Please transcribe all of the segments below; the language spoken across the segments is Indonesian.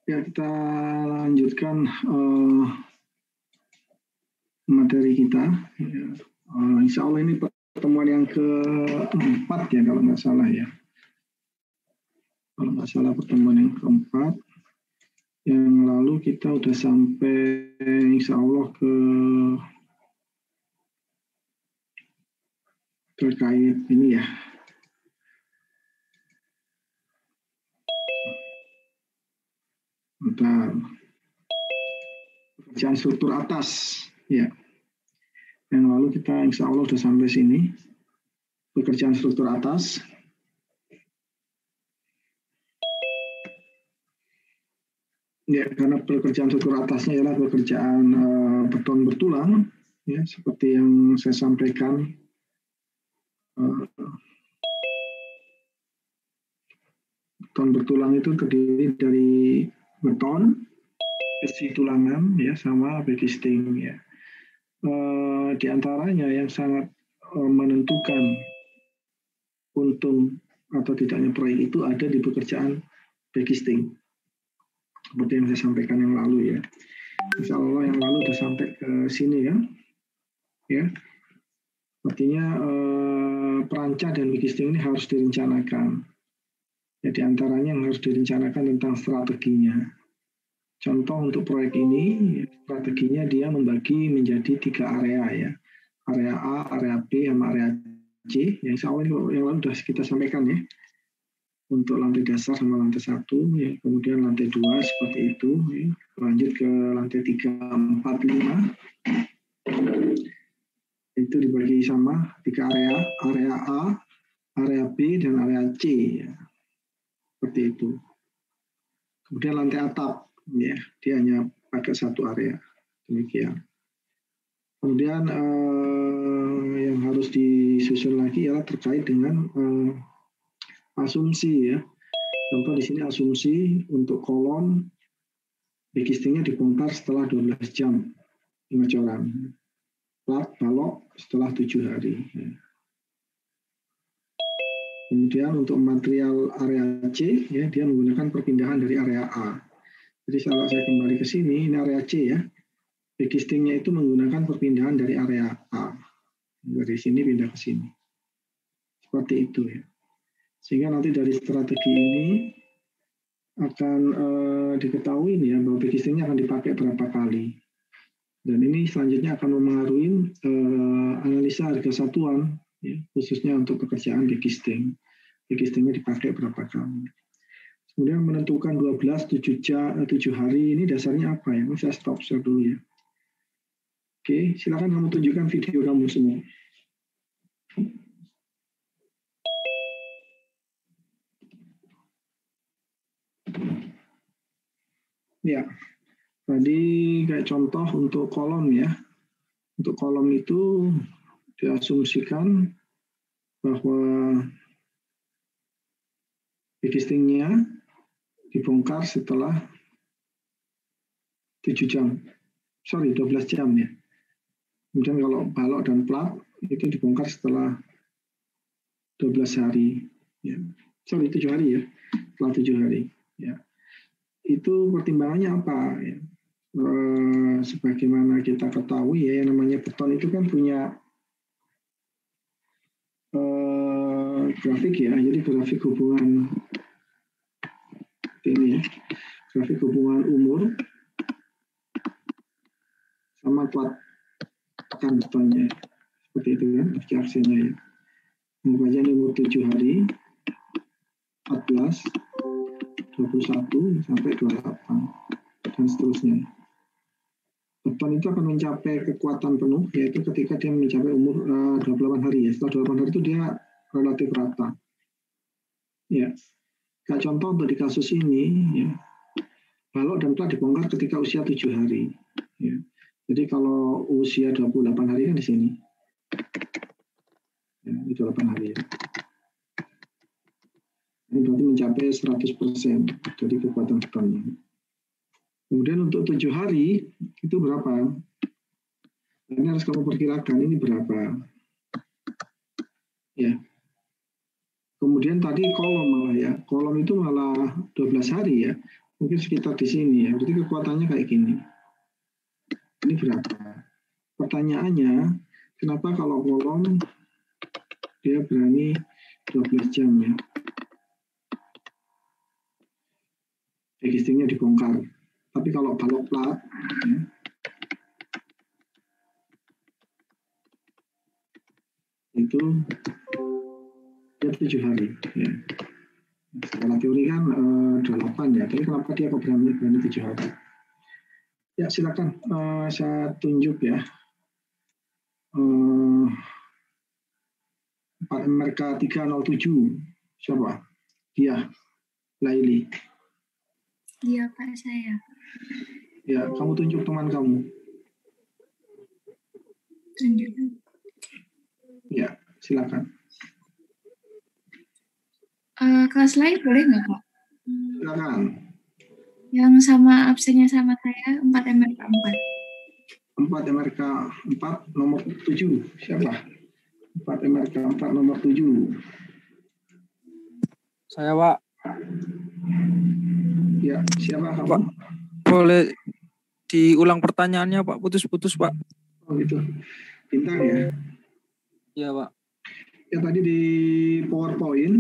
Ya, kita lanjutkan materi kita. Ya. Insya Allah ini pertemuan yang keempat ya, kalau nggak salah ya. Kalau nggak salah pertemuan yang keempat. Yang lalu kita udah sampai insya Allah terkait ini ya. Bentar. Pekerjaan struktur atas ya. Yang lalu kita insya Allah udah sampai sini. Pekerjaan struktur atas. Ya, karena pekerjaan struktur atasnya adalah pekerjaan beton bertulang, ya, seperti yang saya sampaikan. Beton bertulang itu terdiri dari beton, besi tulangan, ya, sama backcasting, ya. Di antaranya yang sangat menentukan untung atau tidaknya proyek itu ada di pekerjaan backcasting. Seperti yang saya sampaikan yang lalu ya. Insya Allah yang lalu sudah sampai ke sini ya. Ya. Artinya perancah dan backcasting ini harus direncanakan. Ya, di antaranya yang harus direncanakan tentang strateginya. Contoh untuk proyek ini, strateginya dia membagi menjadi 3 area ya. Area A, area B, sama area C. Yang yang lalu sudah kita sampaikan ya. Untuk lantai dasar sama lantai 1, ya. Kemudian lantai 2 seperti itu, ya. Lanjut ke lantai 3, 4, 5. Itu dibagi sama 3 area, area A, area B, dan area C. Ya. Seperti itu. Kemudian lantai atap, ya, dia hanya pakai 1 area. Demikian. Kemudian yang harus disusun lagi adalah terkait dengan asumsi ya. Contoh di sini asumsi untuk kolom backcastingnya dibongkar setelah 12 jam pengecoran. Plat balok setelah 7 hari. Kemudian untuk material area C ya, dia menggunakan perpindahan dari area A. Jadi kalau saya kembali ke sini, ini area C ya. Backcastingnya itu menggunakan perpindahan dari area A. Dari sini pindah ke sini. Seperti itu ya. Sehingga nanti dari strategi ini akan diketahui ya bahwa backcastingnya akan dipakai berapa kali. Dan ini selanjutnya akan mempengaruhi analisa harga satuan, ya, khususnya untuk pekerjaan backcasting. Backcastingnya dipakai berapa kali. Kemudian menentukan 7 hari ini dasarnya apa ya? Saya stop share dulu ya. Oke, silakan kamu tunjukkan video kamu semua. Ya, tadi kayak contoh untuk kolom ya. Untuk kolom itu diasumsikan bahwa backcastingnya dibongkar setelah 7 jam. 12 jam ya. Kemudian kalau balok dan plat itu dibongkar setelah 12 hari. Ya. 7 hari ya. Setelah 7 hari. Ya. Itu pertimbangannya apa? Ya. Sebagaimana kita ketahui ya, yang namanya beton itu kan punya grafik ya. Jadi grafik hubungan ini ya. Grafik hubungan umur sama plat tekan betonnya. Seperti itu kan, aksinya ya. Makanya umur 7 hari, 14, 21, sampai 28, dan seterusnya. Beton itu akan mencapai kekuatan penuh, yaitu ketika dia mencapai umur 28 hari. Ya. Setelah 28 hari itu dia relatif rata. Ya. Kayak contoh untuk di kasus ini, ya, balok dan plat dibongkar ketika usia 7 hari. Ya. Jadi kalau usia 28 hari kan di sini. Ya, itu 8 hari ya. Ini berarti mencapai 100% dari kekuatan betonnya. Kemudian untuk 7 hari itu berapa? Ini harus kamu perkirakan ini berapa. Ya. Kemudian tadi kolom malah ya. Kolom itu malah 12 hari ya. mungkin sekitar di sini ya. Berarti kekuatannya kayak gini. Ini berapa? Pertanyaannya, kenapa kalau kolom dia berani 12 jam ya? Existingnya dibongkar. Tapi kalau balok plat, ya, itu dia 7 hari. Ya. Secara teori kan 8 ya, tapi kenapa dia kok berani 7 hari? Ya silakan saya tunjuk ya. 4 MRK 307 siapa? Dia, Laili. Iya Pak, saya. Ya, kamu tunjuk teman kamu. Tunjuk. Ya, silakan. Kelas lain boleh nggak Pak? Silakan. Yang sama absennya sama saya 4 MRK 4. 4 MRK 4 nomor 7 siapa? 4 MRK 4 nomor 7. Saya Pak. Ya, siapa kamu? Pak, boleh diulang pertanyaannya Pak, putus-putus Pak. Oh gitu, Bintang ya? Iya Pak. Ya tadi di PowerPoint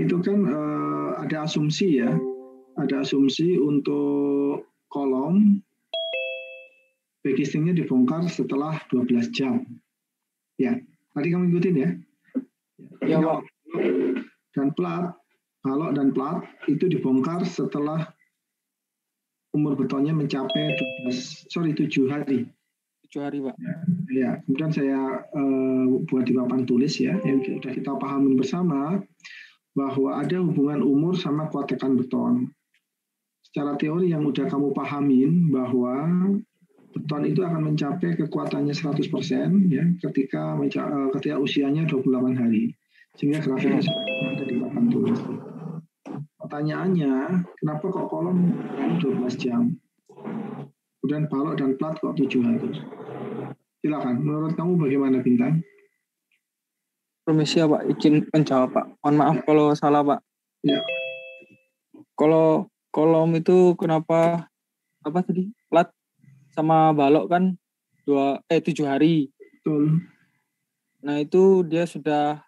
itu kan ada asumsi ya, ada asumsi untuk kolom backlistingnya dibongkar setelah 12 jam. Ya, tadi kamu ikutin ya? Iya Pak. Dan balok dan plat itu dibongkar setelah umur betonnya mencapai 7 hari. 7 hari Pak. Ya, kemudian saya buat di papan tulis ya, yang sudah kita pahami bersama bahwa ada hubungan umur sama kuat tekan beton. Secara teori yang udah kamu pahamin bahwa beton itu akan mencapai kekuatannya 100% ya ketika usianya 28 hari. Sehingga grafiknya ada di papan tulis. Pertanyaannya, kenapa kok kolom 12 jam? Kemudian balok dan plat kok 7 hari? Silakan, menurut kamu bagaimana Bintang? Permisi ya Pak, izin menjawab Pak. Mohon maaf kalau salah Pak. Ya. Kalau kolom itu kenapa tadi? Plat sama balok kan 7 hari. Betul. Nah itu dia sudah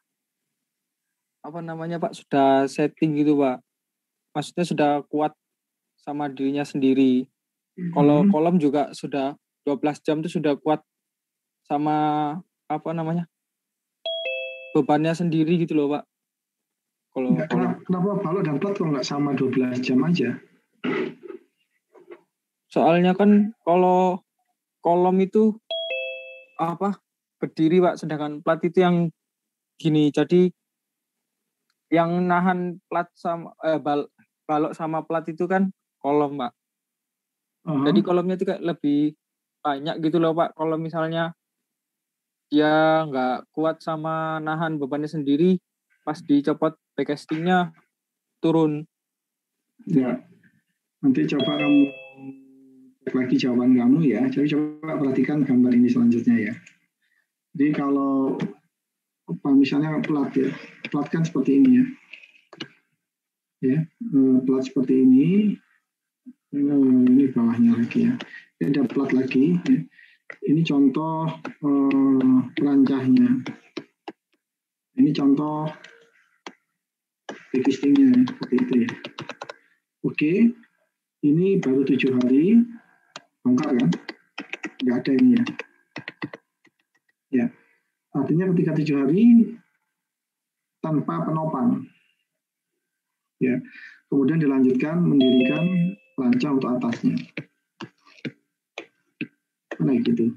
Pak, sudah setting gitu Pak. Maksudnya sudah kuat sama dirinya sendiri. Kalau kolom juga sudah 12 jam itu sudah kuat sama bebannya sendiri gitu loh Pak. Kenapa balok dan plat kok nggak sama 12 jam aja? Soalnya kan kalau kolom itu berdiri Pak, sedangkan plat itu yang gini. Jadi yang nahan plat sama balok sama plat itu kan kolom Pak. Jadi kolomnya itu kayak lebih banyak gitu loh Pak. Kalau misalnya dia nggak kuat sama nahan bebannya sendiri, pas dicopot backcastingnya turun. Ya, nanti coba kamu cek lagi jawaban kamu ya. Jadi coba perhatikan gambar ini selanjutnya ya. Jadi kalau misalnya plat ya, plat kan seperti ini ya. Ya, plat seperti ini. Ini bawahnya lagi ya. Ini ada plat lagi. Ya. Ini contoh perancahnya. Ini contoh backcastingnya seperti itu ya. Oke, ini baru 7 hari, bongkar kan? Nggak ada ini ya. Ya, artinya ketika 7 hari tanpa penopang. Ya, kemudian dilanjutkan mendirikan plancha untuk atasnya. Nah gitu,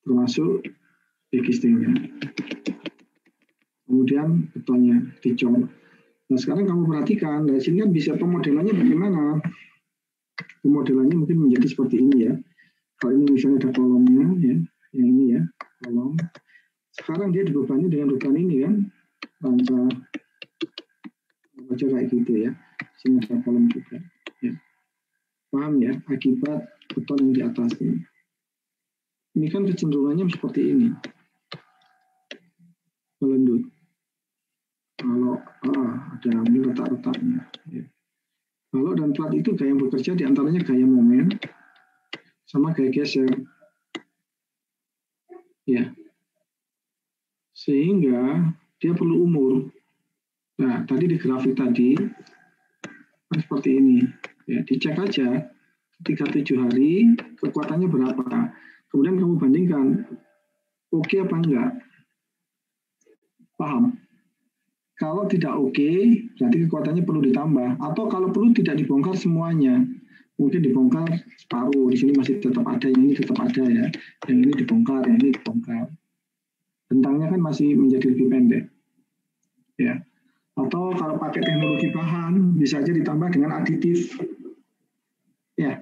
termasuk backcastingnya. Kemudian betonnya dicor. Nah sekarang kamu perhatikan, dari sini kan bisa pemodelannya bagaimana? Pemodelannya mungkin menjadi seperti ini ya. Kalau ini misalnya ada kolomnya ya, yang ini ya, kolom. Sekarang dia dibebani dengan beban ini kan, plancha baca kayak gitu ya. Sini ada kolom juga. Ya. Paham ya, akibat beton yang di atasnya. Ini kan kecenderungannya seperti ini. Melendut. Kalau ada retak-retaknya. Ya. Balok dan plat itu gaya yang bekerja diantaranya gaya momen sama gaya geser. Ya. Sehingga dia perlu umur. Nah, tadi di grafik tadi seperti ini. Ya, dicek aja ketika 7 hari kekuatannya berapa. Kemudian kamu bandingkan oke apa enggak. Paham? Kalau tidak oke, berarti kekuatannya perlu ditambah. Atau kalau perlu tidak dibongkar semuanya. Mungkin dibongkar separuh. Di sini masih tetap ada, yang ini tetap ada ya. Yang ini dibongkar, yang ini dibongkar. Bentangnya kan masih menjadi lebih pendek. Ya. Atau kalau pakai teknologi bahan, bisa aja ditambah dengan aditif. Ya,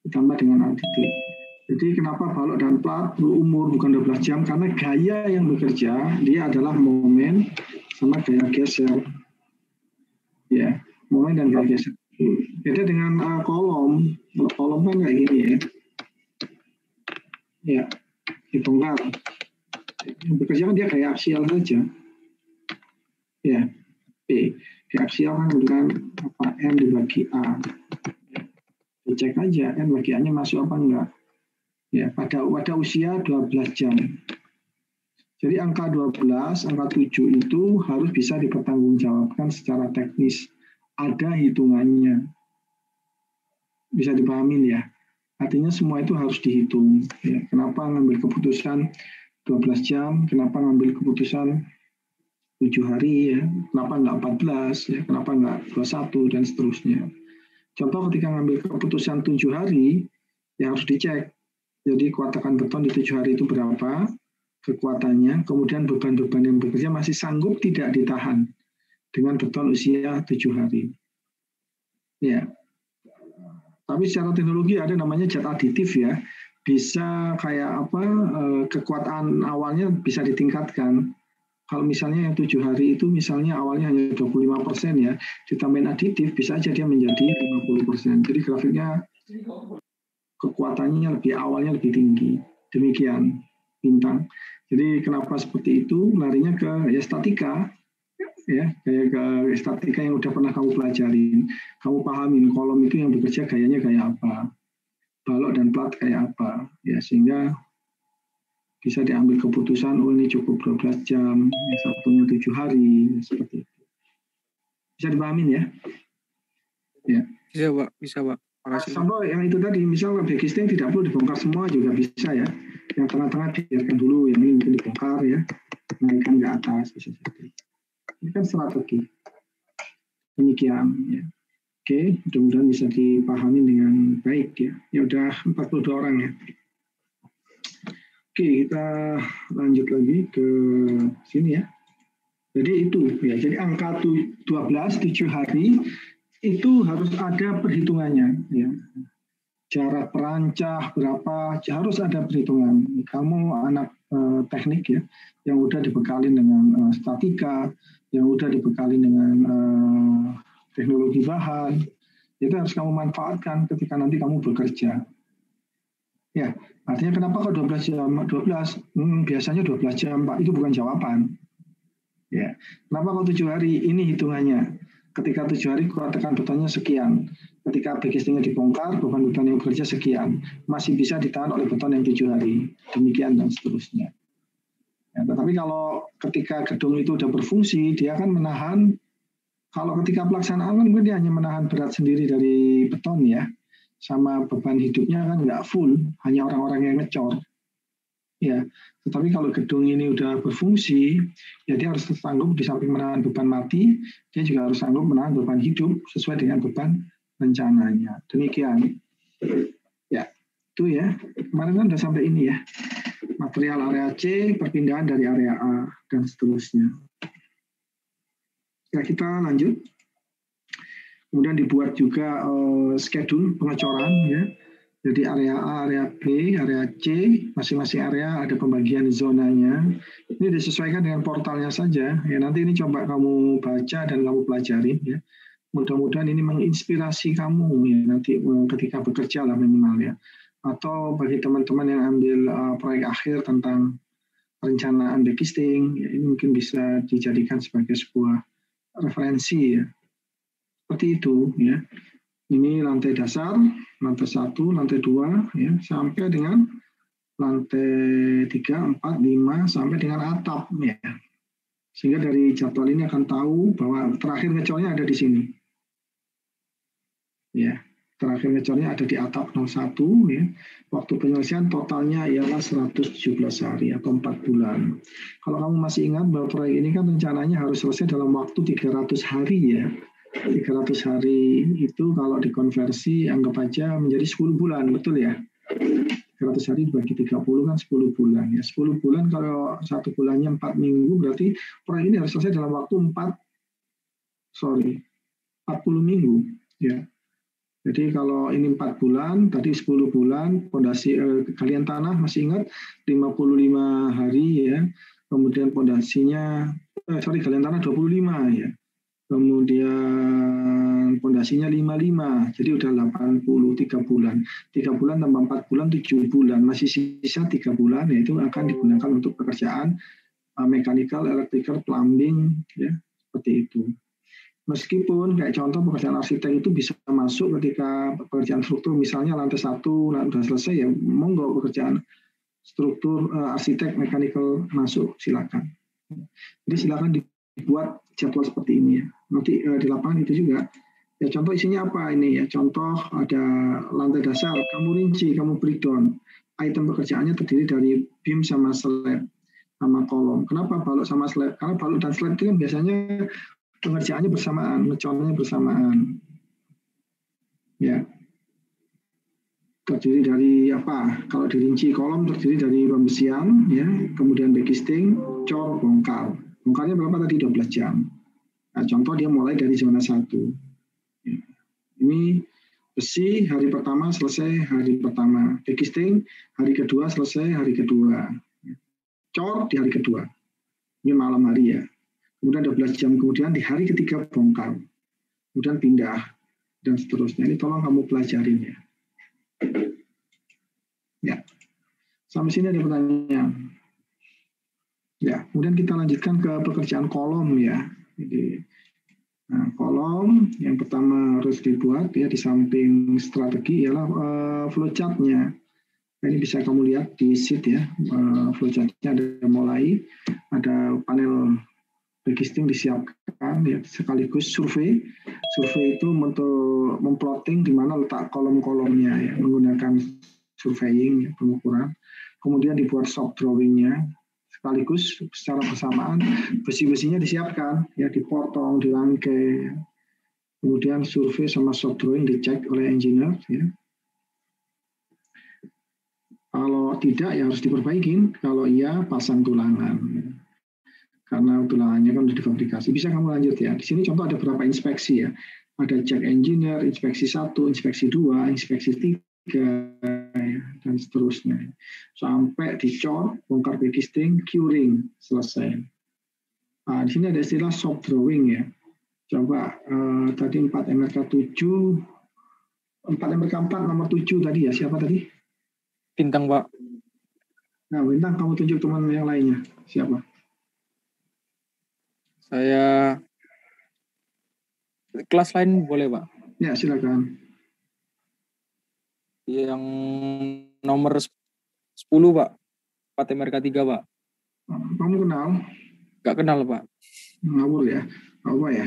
ditambah dengan aditif. Jadi kenapa balok dan plat perlu umur bukan 12 jam? Karena gaya yang bekerja, dia adalah momen sama gaya geser. Ya, momen dan gaya geser. Beda dengan kolom. Kolom kan kayak gini ya. Ya, dibongkar. Yang bekerja kan dia gaya aksial saja. Ya, P. Gaya aksial kan bukan apa M dibagi A. Dicek aja kan bagi A-nya masuk apa enggak. Ya, pada usia 12 jam. Jadi angka 12, angka 7 itu harus bisa dipertanggungjawabkan secara teknis. Ada hitungannya. Bisa dipahamin ya. Artinya semua itu harus dihitung. Ya, kenapa ngambil keputusan 12 jam, kenapa ngambil keputusan 7 hari, ya, kenapa enggak 14, ya, kenapa enggak 21, dan seterusnya. Contoh ketika ngambil keputusan 7 hari, ya harus dicek. Jadi kuatakan beton di 7 hari itu berapa, kekuatannya, kemudian beban-beban yang bekerja masih sanggup tidak ditahan dengan beton usia 7 hari. Ya. Tapi secara teknologi ada namanya zat aditif ya, bisa kayak apa, kekuatan awalnya bisa ditingkatkan. Kalau misalnya yang 7 hari itu misalnya awalnya hanya 25% ya, ditambahin aditif bisa aja dia menjadi 50%. Jadi grafiknya kekuatannya awalnya lebih tinggi. Demikian bintang. Jadi kenapa seperti itu? Larinya ke ya statika, ya kayak ke statika yang udah pernah kamu pelajarin. Kamu pahamin kolom itu yang bekerja gayanya kayak apa, balok dan plat kayak apa, ya sehingga bisa diambil keputusan. Oh ini cukup 12 jam, yang satunya 7 hari, ya, seperti itu. Bisa dipahamin ya? Ya. Bisa Pak, bisa Pak. Contoh yang itu tadi, misal backisting tidak perlu dibongkar semua juga bisa ya. Yang tengah-tengah dibiarkan dulu, yang ini mungkin dibongkar ya, naikkan ke atas bisa jadi. Ini kan strategi. Demikian ya. Oke, mudah-mudahan bisa dipahami dengan baik ya. Ya udah 42 orang ya. Oke, kita lanjut lagi ke sini ya. Jadi itu ya. Jadi angka 12 7 hari itu harus ada perhitungannya ya. Jarak perancah berapa harus ada perhitungan. Kamu anak teknik ya, yang udah dibekali dengan statika, yang udah dibekali dengan teknologi bahan, itu harus kamu manfaatkan ketika nanti kamu bekerja. Ya, artinya kenapa kok 12 jam? 12, biasanya 12 jam Pak, itu bukan jawaban. Ya, kenapa kok 7 hari? Ini hitungannya. Ketika 7 hari katakan betonnya sekian. Ketika backcastingnya dibongkar, beban-beban yang bekerja sekian. Masih bisa ditahan oleh beton yang 7 hari. Demikian dan seterusnya. Ya, tetapi kalau ketika gedung itu sudah berfungsi, dia akan menahan, kalau ketika pelaksanaan kan mungkin dia hanya menahan berat sendiri dari beton ya. Sama beban hidupnya kan nggak full, hanya orang-orang yang ngecor. Ya, tetapi kalau gedung ini udah berfungsi, ya dia harus sanggup di samping menahan beban mati, dia juga harus sanggup menahan beban hidup sesuai dengan beban rencananya. Demikian. Ya, itu ya. Kemarin kan udah sampai ini ya. Material area C, perpindahan dari area A, dan seterusnya. Ya, kita lanjut. Kemudian dibuat juga schedule pengecoran ya. Jadi area A, area B, area C, masing-masing area ada pembagian zonanya. Ini disesuaikan dengan portalnya saja. Ya, nanti ini coba kamu baca dan kamu pelajari. Ya. Mudah-mudahan ini menginspirasi kamu ya, nanti ketika bekerja lah minimal ya. Atau bagi teman-teman yang ambil proyek akhir tentang perencanaan backcasting, ya, ini mungkin bisa dijadikan sebagai sebuah referensi ya. Seperti itu ya. Ini lantai dasar, lantai 1, lantai 2, ya, sampai dengan lantai 3, 4, 5, sampai dengan atap. Ya. Sehingga dari jadwal ini akan tahu bahwa terakhir ngecornya ada di sini. Ya, terakhir ngecornya ada di atap 01. Ya. Waktu penyelesaian totalnya ialah 117 hari atau 4 bulan. Kalau kamu masih ingat bahwa proyek ini kan rencananya harus selesai dalam waktu 300 hari ya. 300 hari itu kalau dikonversi anggap aja menjadi 10 bulan, betul ya? 300 hari dibagi 30 kan 10 bulan. Ya, 10 bulan kalau 1 bulannya 4 minggu berarti proyek ini harus selesai dalam waktu 40 minggu. Ya. Jadi kalau ini 4 bulan, tadi 10 bulan, pondasi galian tanah masih ingat 55 hari ya. Kemudian pondasinya, galian tanah 25 ya. Kemudian pondasinya 55, jadi udah 83 bulan. 3 bulan tambah 4 bulan, 7 bulan. Masih sisa 3 bulan, yaitu akan digunakan untuk pekerjaan mechanical, electrical, plumbing, ya, seperti itu. Meskipun kayak contoh pekerjaan arsitek itu bisa masuk ketika pekerjaan struktur, misalnya lantai 1 udah selesai ya, monggo pekerjaan struktur arsitek, mechanical masuk, silakan. Jadi silakan dibuat jadwal seperti ini ya. Nanti di lapangan itu juga. Ya contoh isinya apa ini ya? Contoh ada lantai dasar, kamu rinci, kamu breakdown. Item pekerjaannya terdiri dari beam sama slab sama kolom. Kenapa balok sama slab? Karena balok dan slab itu kan biasanya pengerjaannya bersamaan, ngecornya bersamaan. Ya. Terdiri dari apa? Kalau dirinci kolom terdiri dari pembesian, ya, kemudian backcasting, cor, bongkar. Bongkarnya berapa tadi? 12 jam. Nah, contoh dia mulai dari zona 1. Ini besi hari pertama selesai hari pertama. Backcasting hari kedua selesai hari kedua. Cor di hari kedua. Ini malam hari ya. Kemudian 12 jam kemudian di hari ketiga bongkar. Kemudian pindah dan seterusnya. Ini tolong kamu pelajarin ya. Ya. Sampai sini ada pertanyaan. Ya, kemudian kita lanjutkan ke pekerjaan kolom ya. Jadi, nah, kolom yang pertama harus dibuat ya di samping strategi ialah flowchart-nya. Nah, ini bisa kamu lihat di sheet ya. Flowchart-nya ada mulai, ada panel backcasting disiapkan ya, sekaligus survei. Survei itu untuk memplotting di mana letak kolom-kolomnya ya, menggunakan surveying ya, pengukuran. Kemudian dibuat shop drawing-nya. Sekaligus secara bersamaan besi-besinya disiapkan, ya dipotong, dirangkai, kemudian survei sama shop drawing dicek oleh engineer. Ya. Kalau tidak ya harus diperbaikin, kalau iya pasang tulangan. Karena tulangannya kan sudah difabrikasi. Bisa kamu lanjut ya. Di sini contoh ada beberapa inspeksi ya. Ada cek engineer, inspeksi 1, inspeksi 2, inspeksi 3. Ya, dan seterusnya sampai dicor, bongkar backcasting, curing selesai. Nah, di sini ada istilah shop drawing ya. Coba tadi 4 MRK 7, 4 MRK 4 nomor 7 tadi ya, siapa tadi? Bintang, Pak. Nah, Bintang, kamu tunjuk teman yang lainnya, siapa? Saya kelas lain boleh, Pak? Ya, silakan. Yang nomor 10, Pak. 4 MRK 3, Pak. Kamu kenal? Gak kenal, Pak. Ngawur ya. Apa ya?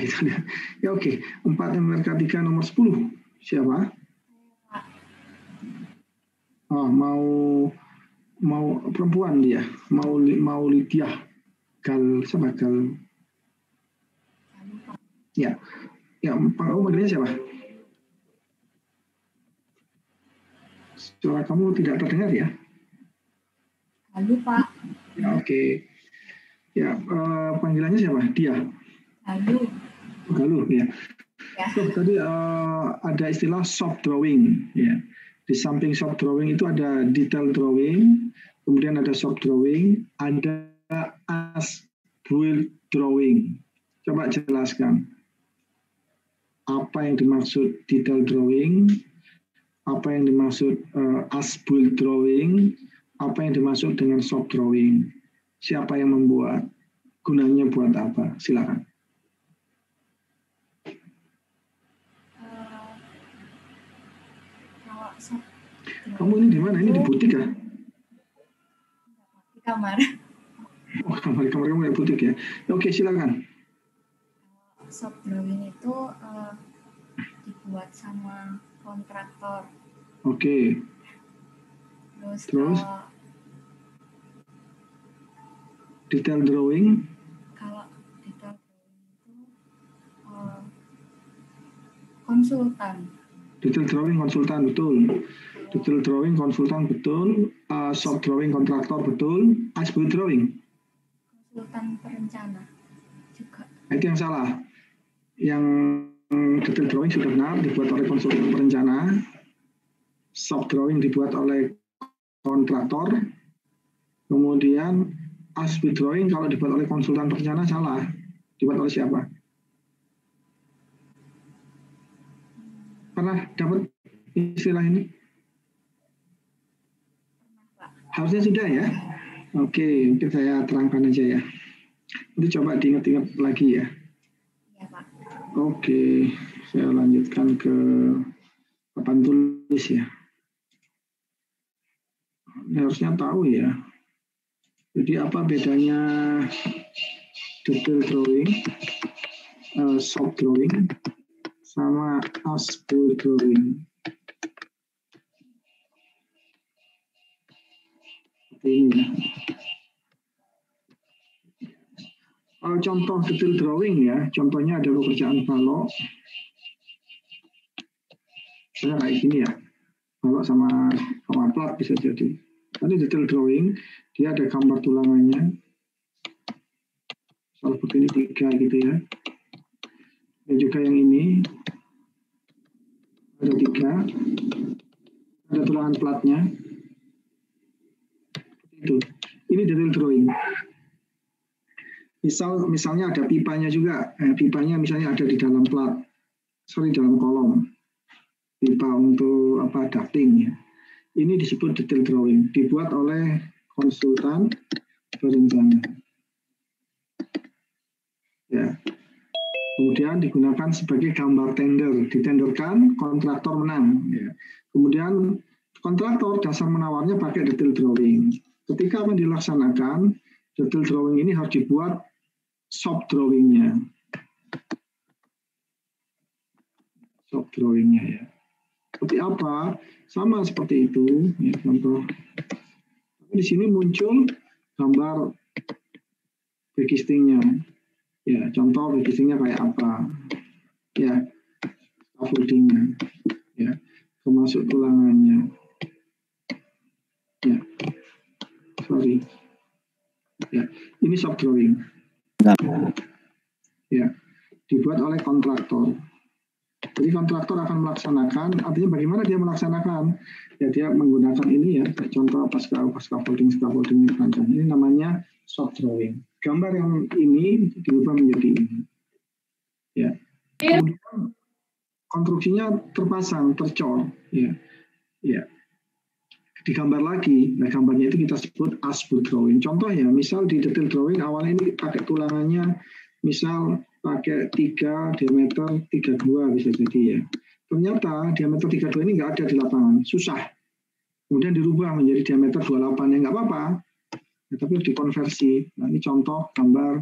Ya oke. 4 MRK 3 nomor 10. Siapa? Oh, mau perempuan dia. Mau Lydia. Siapa? Ya. Ya, kamu panggilnya siapa? Suara kamu tidak terdengar ya? Halo, Pak. Ya, oke. Ya, panggilannya siapa? Dia? Galuh, ya. So, tadi ada istilah shop drawing. Ya. Di samping shop drawing itu ada detail drawing, kemudian ada shop drawing, ada as-built drawing. Coba jelaskan. Apa yang dimaksud detail drawing? Apa yang dimaksud as-built drawing, apa yang dimaksud dengan shop drawing, siapa yang membuat, gunanya buat apa, silakan. Kamu ini di mana? Ini di butik ya? Di kamar. Oh, kamar kamu di butik ya? Oke, silakan. Shop drawing itu dibuat sama kontraktor. Oke. Terus? Detail drawing? Kalau detail drawing itu konsultan. Detail drawing konsultan, betul. Detail drawing konsultan, betul. Shop drawing kontraktor, betul. As-built drawing? Konsultan perencana juga. Itu yang salah. Yang detail drawing sudah benar, dibuat oleh konsultan perencana. Shop drawing dibuat oleh kontraktor. Kemudian as-built drawing kalau dibuat oleh konsultan perencana salah. Dibuat oleh siapa? Pernah dapat istilah ini? Harusnya sudah ya. Oke, mungkin saya terangkan aja ya. Nanti coba diingat-ingat lagi ya. Iya, Pak. Oke, saya lanjutkan ke papan tulis ya. Ini harusnya tahu ya. Jadi apa bedanya detail drawing, shop drawing, sama as-built drawing? Seperti ini ya. Kalau contoh detail drawing ya, contohnya ada pekerjaan balok. Saya kayak gini ya, balok sama plat bisa jadi. Nanti detail drawing, dia ada gambar tulangannya. Kalau begini 3 gitu ya. Dan juga yang ini, ada 3. Ada tulangan platnya. Itu. Ini detail drawing. Misalnya ada pipanya juga. Pipanya misalnya ada di dalam plat. Dalam kolom. Pipa untuk ducting ya. Ini disebut detail drawing, dibuat oleh konsultan perencana. Ya. Kemudian digunakan sebagai gambar tender, ditenderkan, kontraktor menang. Ya. Kemudian kontraktor dasar menawarnya pakai detail drawing. Ketika akan dilaksanakan, detail drawing ini harus dibuat shop drawingnya. Shop drawingnya ya. Seperti apa? Sama seperti itu. Ya, contoh. Di sini muncul gambar backcastingnya. Ya, contoh backcastingnya kayak apa? Ya, scaffoldingnya. Ya, termasuk tulangannya. Ya, sorry. Ya, ini shop drawing. Ya, dibuat oleh kontraktor. Jadi kontraktor akan melaksanakan, artinya bagaimana dia melaksanakan? Ya dia menggunakan ini ya, contoh scaffolding rancang. Ini namanya shop drawing. Gambar yang ini diubah menjadi ini. Ya. Kemudian konstruksinya terpasang, tercor. Ya. Ya. Digambar lagi, nah gambarnya itu kita sebut as-built drawing. Contoh ya, misal di detail drawing awalnya ini pakai tulangannya, misal pakai 3 diameter 32 bisa jadi ya. Ternyata diameter 32 ini nggak ada di lapangan, susah. Kemudian dirubah menjadi diameter 28 ya nggak apa-apa, ya, tapi dikonversi. Nah ini contoh gambar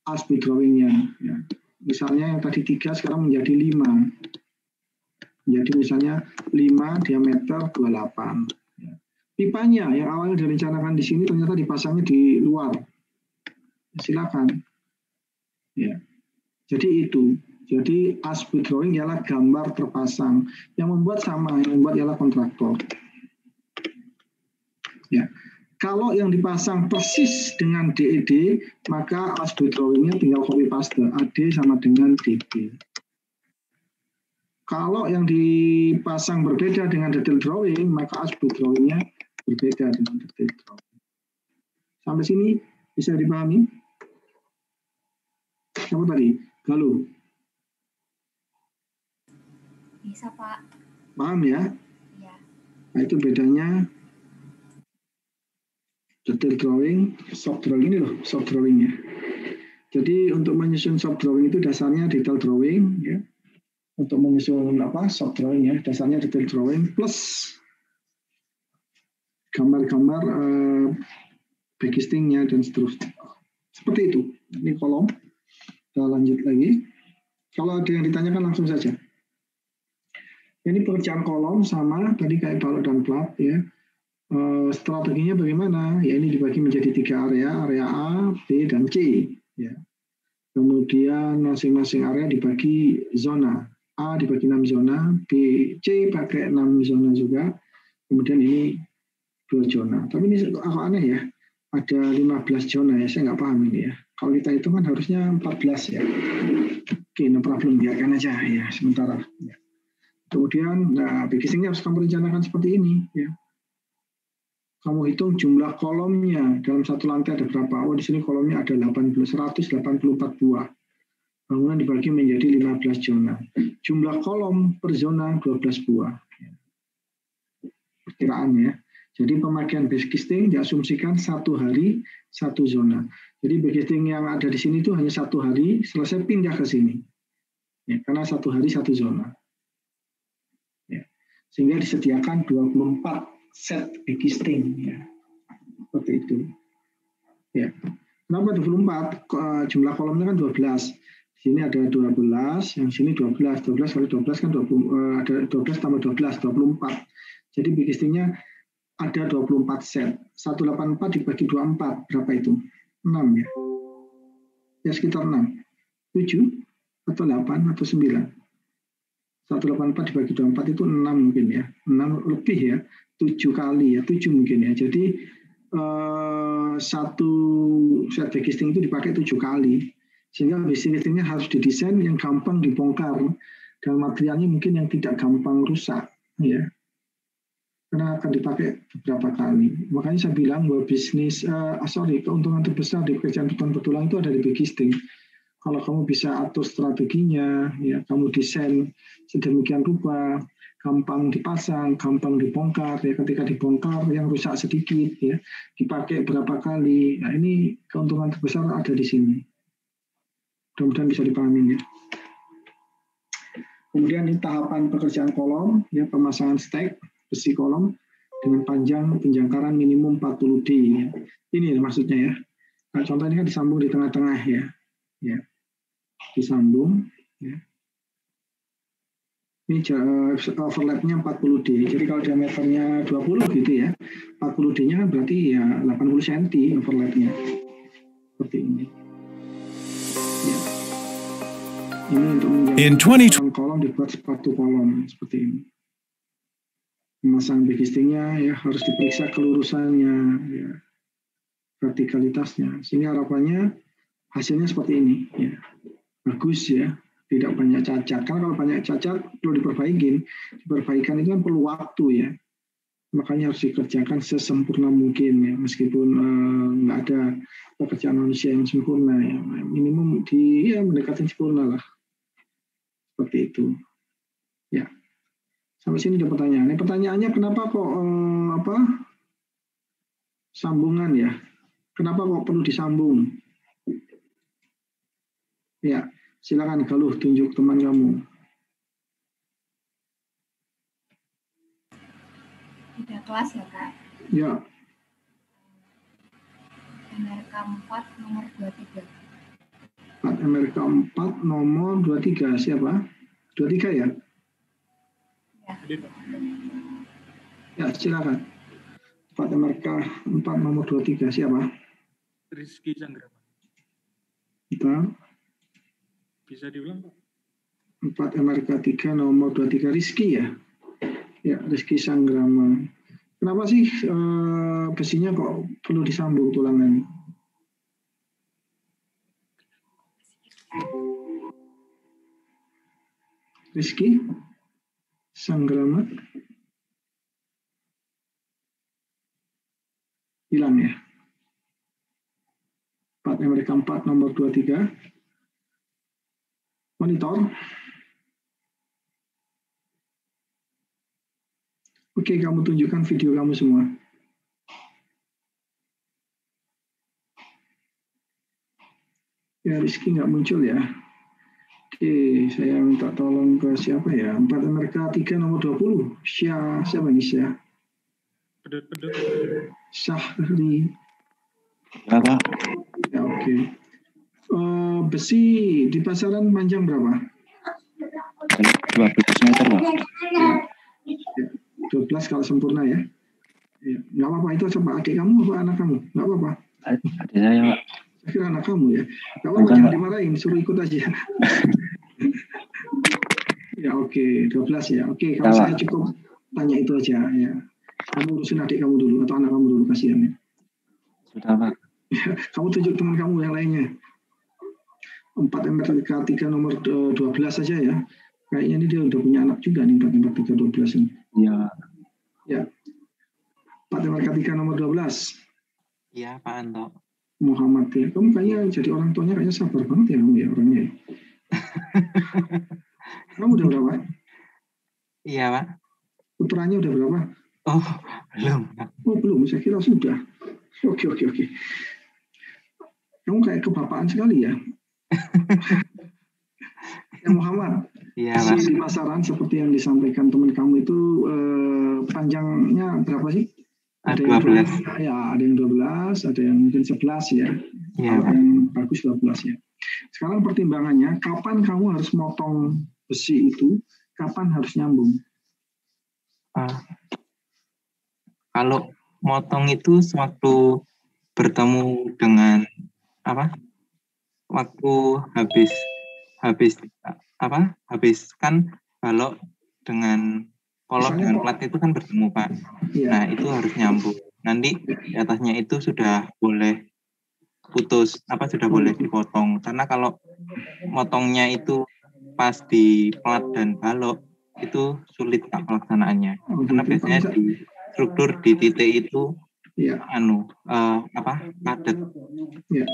as-built drawingnya. Ya. Misalnya yang tadi 3 sekarang menjadi 5. Jadi misalnya 5 diameter 28. Ya. Pipanya yang awalnya direncanakan di sini ternyata dipasangnya di luar. Silakan. Ya. Jadi itu. Jadi as-built drawing ialah gambar terpasang. Yang membuat sama, yang membuat ialah kontraktor. Ya. Kalau yang dipasang persis dengan DED, maka as-built drawingnya tinggal copy paste. AD sama dengan DD. Kalau yang dipasang berbeda dengan detail drawing, maka as-built drawingnya berbeda dengan detail drawing. Sampai sini bisa dipahami? Apa tadi? Galuh? Bisa, Pak. Paham ya? Iya. Nah, itu bedanya detail drawing, shop drawing ini loh, shop drawingnya. Jadi untuk menyusun shop drawing itu dasarnya detail drawing, ya. untuk menyusun soft drawing ya, dasarnya detail drawing plus gambar-gambar backcastingnya dan seterusnya. Seperti itu. Ini kolom. Kita lanjut lagi. Kalau ada yang ditanyakan langsung saja. Ini pengerjaan kolom sama tadi kayak balok dan plat ya. Strateginya bagaimana? Ya ini dibagi menjadi 3 area A, B, dan C. Ya. Kemudian masing-masing area dibagi zona. A dibagi 6 zona, B, C pakai 6 zona juga. Kemudian ini 2 zona. Tapi ini agak aneh ya. Ada 15 zona ya, saya nggak paham ini ya. Kalau kita hitung kan harusnya 14 ya. Oke, no problem, biarkan aja ya sementara. Ya. Kemudian, backcastingnya harus kamu rencanakan seperti ini ya. Kamu hitung jumlah kolomnya dalam satu lantai ada berapa? Oh, di sini kolomnya ada 184 buah. Bangunan dibagi menjadi 15 zona. Jumlah kolom per zona 12 buah. Perkiraan ya. Jadi pemakaian backcasting diasumsikan 1 hari 1 zona. Jadi backcasting yang ada di sini itu hanya 1 hari, selesai pindah ke sini. Ya, karena 1 hari 1 zona. Ya. Sehingga disediakan 24 set backcasting. Ya. Seperti itu. Ya. Kenapa 24? Jumlah kolomnya kan 12. Di sini ada 12, yang sini 12. 12 kali 12 kan 20, ada 12 tambah 12, 24. Jadi backcastingnya ada 24 set. 184 dibagi 24, berapa itu? 6 ya? Ya sekitar 6. 7 atau 8 atau 9. 184 dibagi 24 itu 6 mungkin ya. 6 lebih ya. 7 kali ya. 7 mungkin ya. Jadi satu set backcasting itu dipakai 7 kali. Sehingga backcastingnya harus didesain yang gampang dibongkar. Dan materialnya mungkin yang tidak gampang rusak. Ya. Karena akan dipakai beberapa kali. Makanya saya bilang bahwa keuntungan terbesar di pekerjaan beton-betulan itu ada di backcasting. Kalau kamu bisa atur strateginya, ya kamu desain sedemikian rupa, gampang dipasang, gampang dibongkar. Ya ketika dibongkar yang rusak sedikit, ya dipakai berapa kali. Nah ini keuntungan terbesar ada di sini. Mudah-mudahan bisa dipahami ya. Kemudian ini tahapan pekerjaan kolom, ya pemasangan stek besi kolom dengan panjang penjangkaran minimum 40 D. Ya. Ini maksudnya ya. Nah, contoh ini kan disambung di tengah-tengah ya. Ya. Disambung. Ya. Ini overlapnya 40 D. Jadi kalau diameternya 20 gitu ya, 40 D-nya kan berarti ya 80 cm overlapnya. Seperti ini. Ya. Ini untuk menjadi kolom dibuat sepatu kolom seperti ini. Memasang backcastingnya ya harus diperiksa kelurusannya, ya, vertikalitasnya, sehingga harapannya hasilnya seperti ini, ya, bagus ya, tidak banyak cacat. Karena kalau banyak cacat perlu diperbaikan itu kan perlu waktu ya, makanya harus dikerjakan sesempurna mungkin ya, meskipun nggak ada pekerjaan manusia yang sempurna ya, minimum mendekati sempurna lah, seperti itu, ya. Sampai sini ada pertanyaan. Pertanyaannya kenapa kok sambungan ya? Kenapa kok perlu disambung? Ya, silakan Galuh tunjuk teman kamu. Udah kelas ya Kak? Ya. MRK 4 nomor 23. MRK 4 nomor 23 siapa? 23 ya? Ya, silakan. Pak MRK 4 nomor 23 siapa? Rizky Sanggrama. Kita. Bisa diulang, Pak? 4 MRK 3 nomor 23 Rizky ya? Ya, Rizky Sanggrama. Kenapa sih besinya kok perlu disambung tulangan? Rizky Sanggrama hilang ya. 4 MRK 4 nomor 23 monitor. Oke, kamu tunjukkan video kamu semua. Ya, Rizky nggak muncul ya. Oke, saya minta tolong ke siapa ya? 4 Amerika 3 nomor 20. Siapa nih Syah? Syahri. Berapa? Ya, oke. Besi di pasaran panjang berapa? 12 meter, Pak. Ya, 12 kalau sempurna ya. Ya, nggak apa-apa, itu sama adik kamu apa anak kamu? Nggak apa-apa. Adik saya, Pak. Saya kira anak kamu ya. Nggak apa-apa, jangan dimarahin, suruh ikut aja. Ya oke, 12 ya. Oke, kalau saya cukup tanya itu aja ya. Kamu urusin adik kamu dulu atau anak kamu dulu, kasihan ya. Sudah, Pak. Kamu tunjuk teman kamu yang lainnya. 4 Amerika 3 nomor 12 saja ya. Kayaknya ini dia udah punya anak juga nih, 4 Amerika 3 12 ini. Iya. Ya. 4 Amerika 3 nomor 12. Iya, Pak Anto. Muhammad ya. Kamu kayaknya jadi orang tuanya kayaknya sabar banget ya kamu ya orangnya. Ya. Kamu udah berapa? Iya, Pak. Putranya udah berapa? Oh, belum, Pak. Oh, belum. Saya kira sudah. Oke. Kamu kayak kebapaan sekali ya. Ya Muhammad. Iya, Pak. Di pasaran seperti yang disampaikan teman kamu itu panjangnya berapa sih? Ada 12. Ada yang 12, ada yang mungkin 11 ya. Iya, Pak. Yang bagus 12 ya. Sekarang pertimbangannya, kapan kamu harus motong besi itu, kapan harus nyambung? Kalau motong itu sewaktu bertemu dengan waktu habiskan balok dengan kolom dengan plat itu kan bertemu, Pak. Ya. Nah, itu harus nyambung. Nanti di atasnya itu sudah boleh putus, sudah boleh dipotong. Karena kalau motongnya itu pas di plat dan balok itu sulit, Pak, pelaksanaannya. Karena biasanya di struktur di titik itu padat. Ya.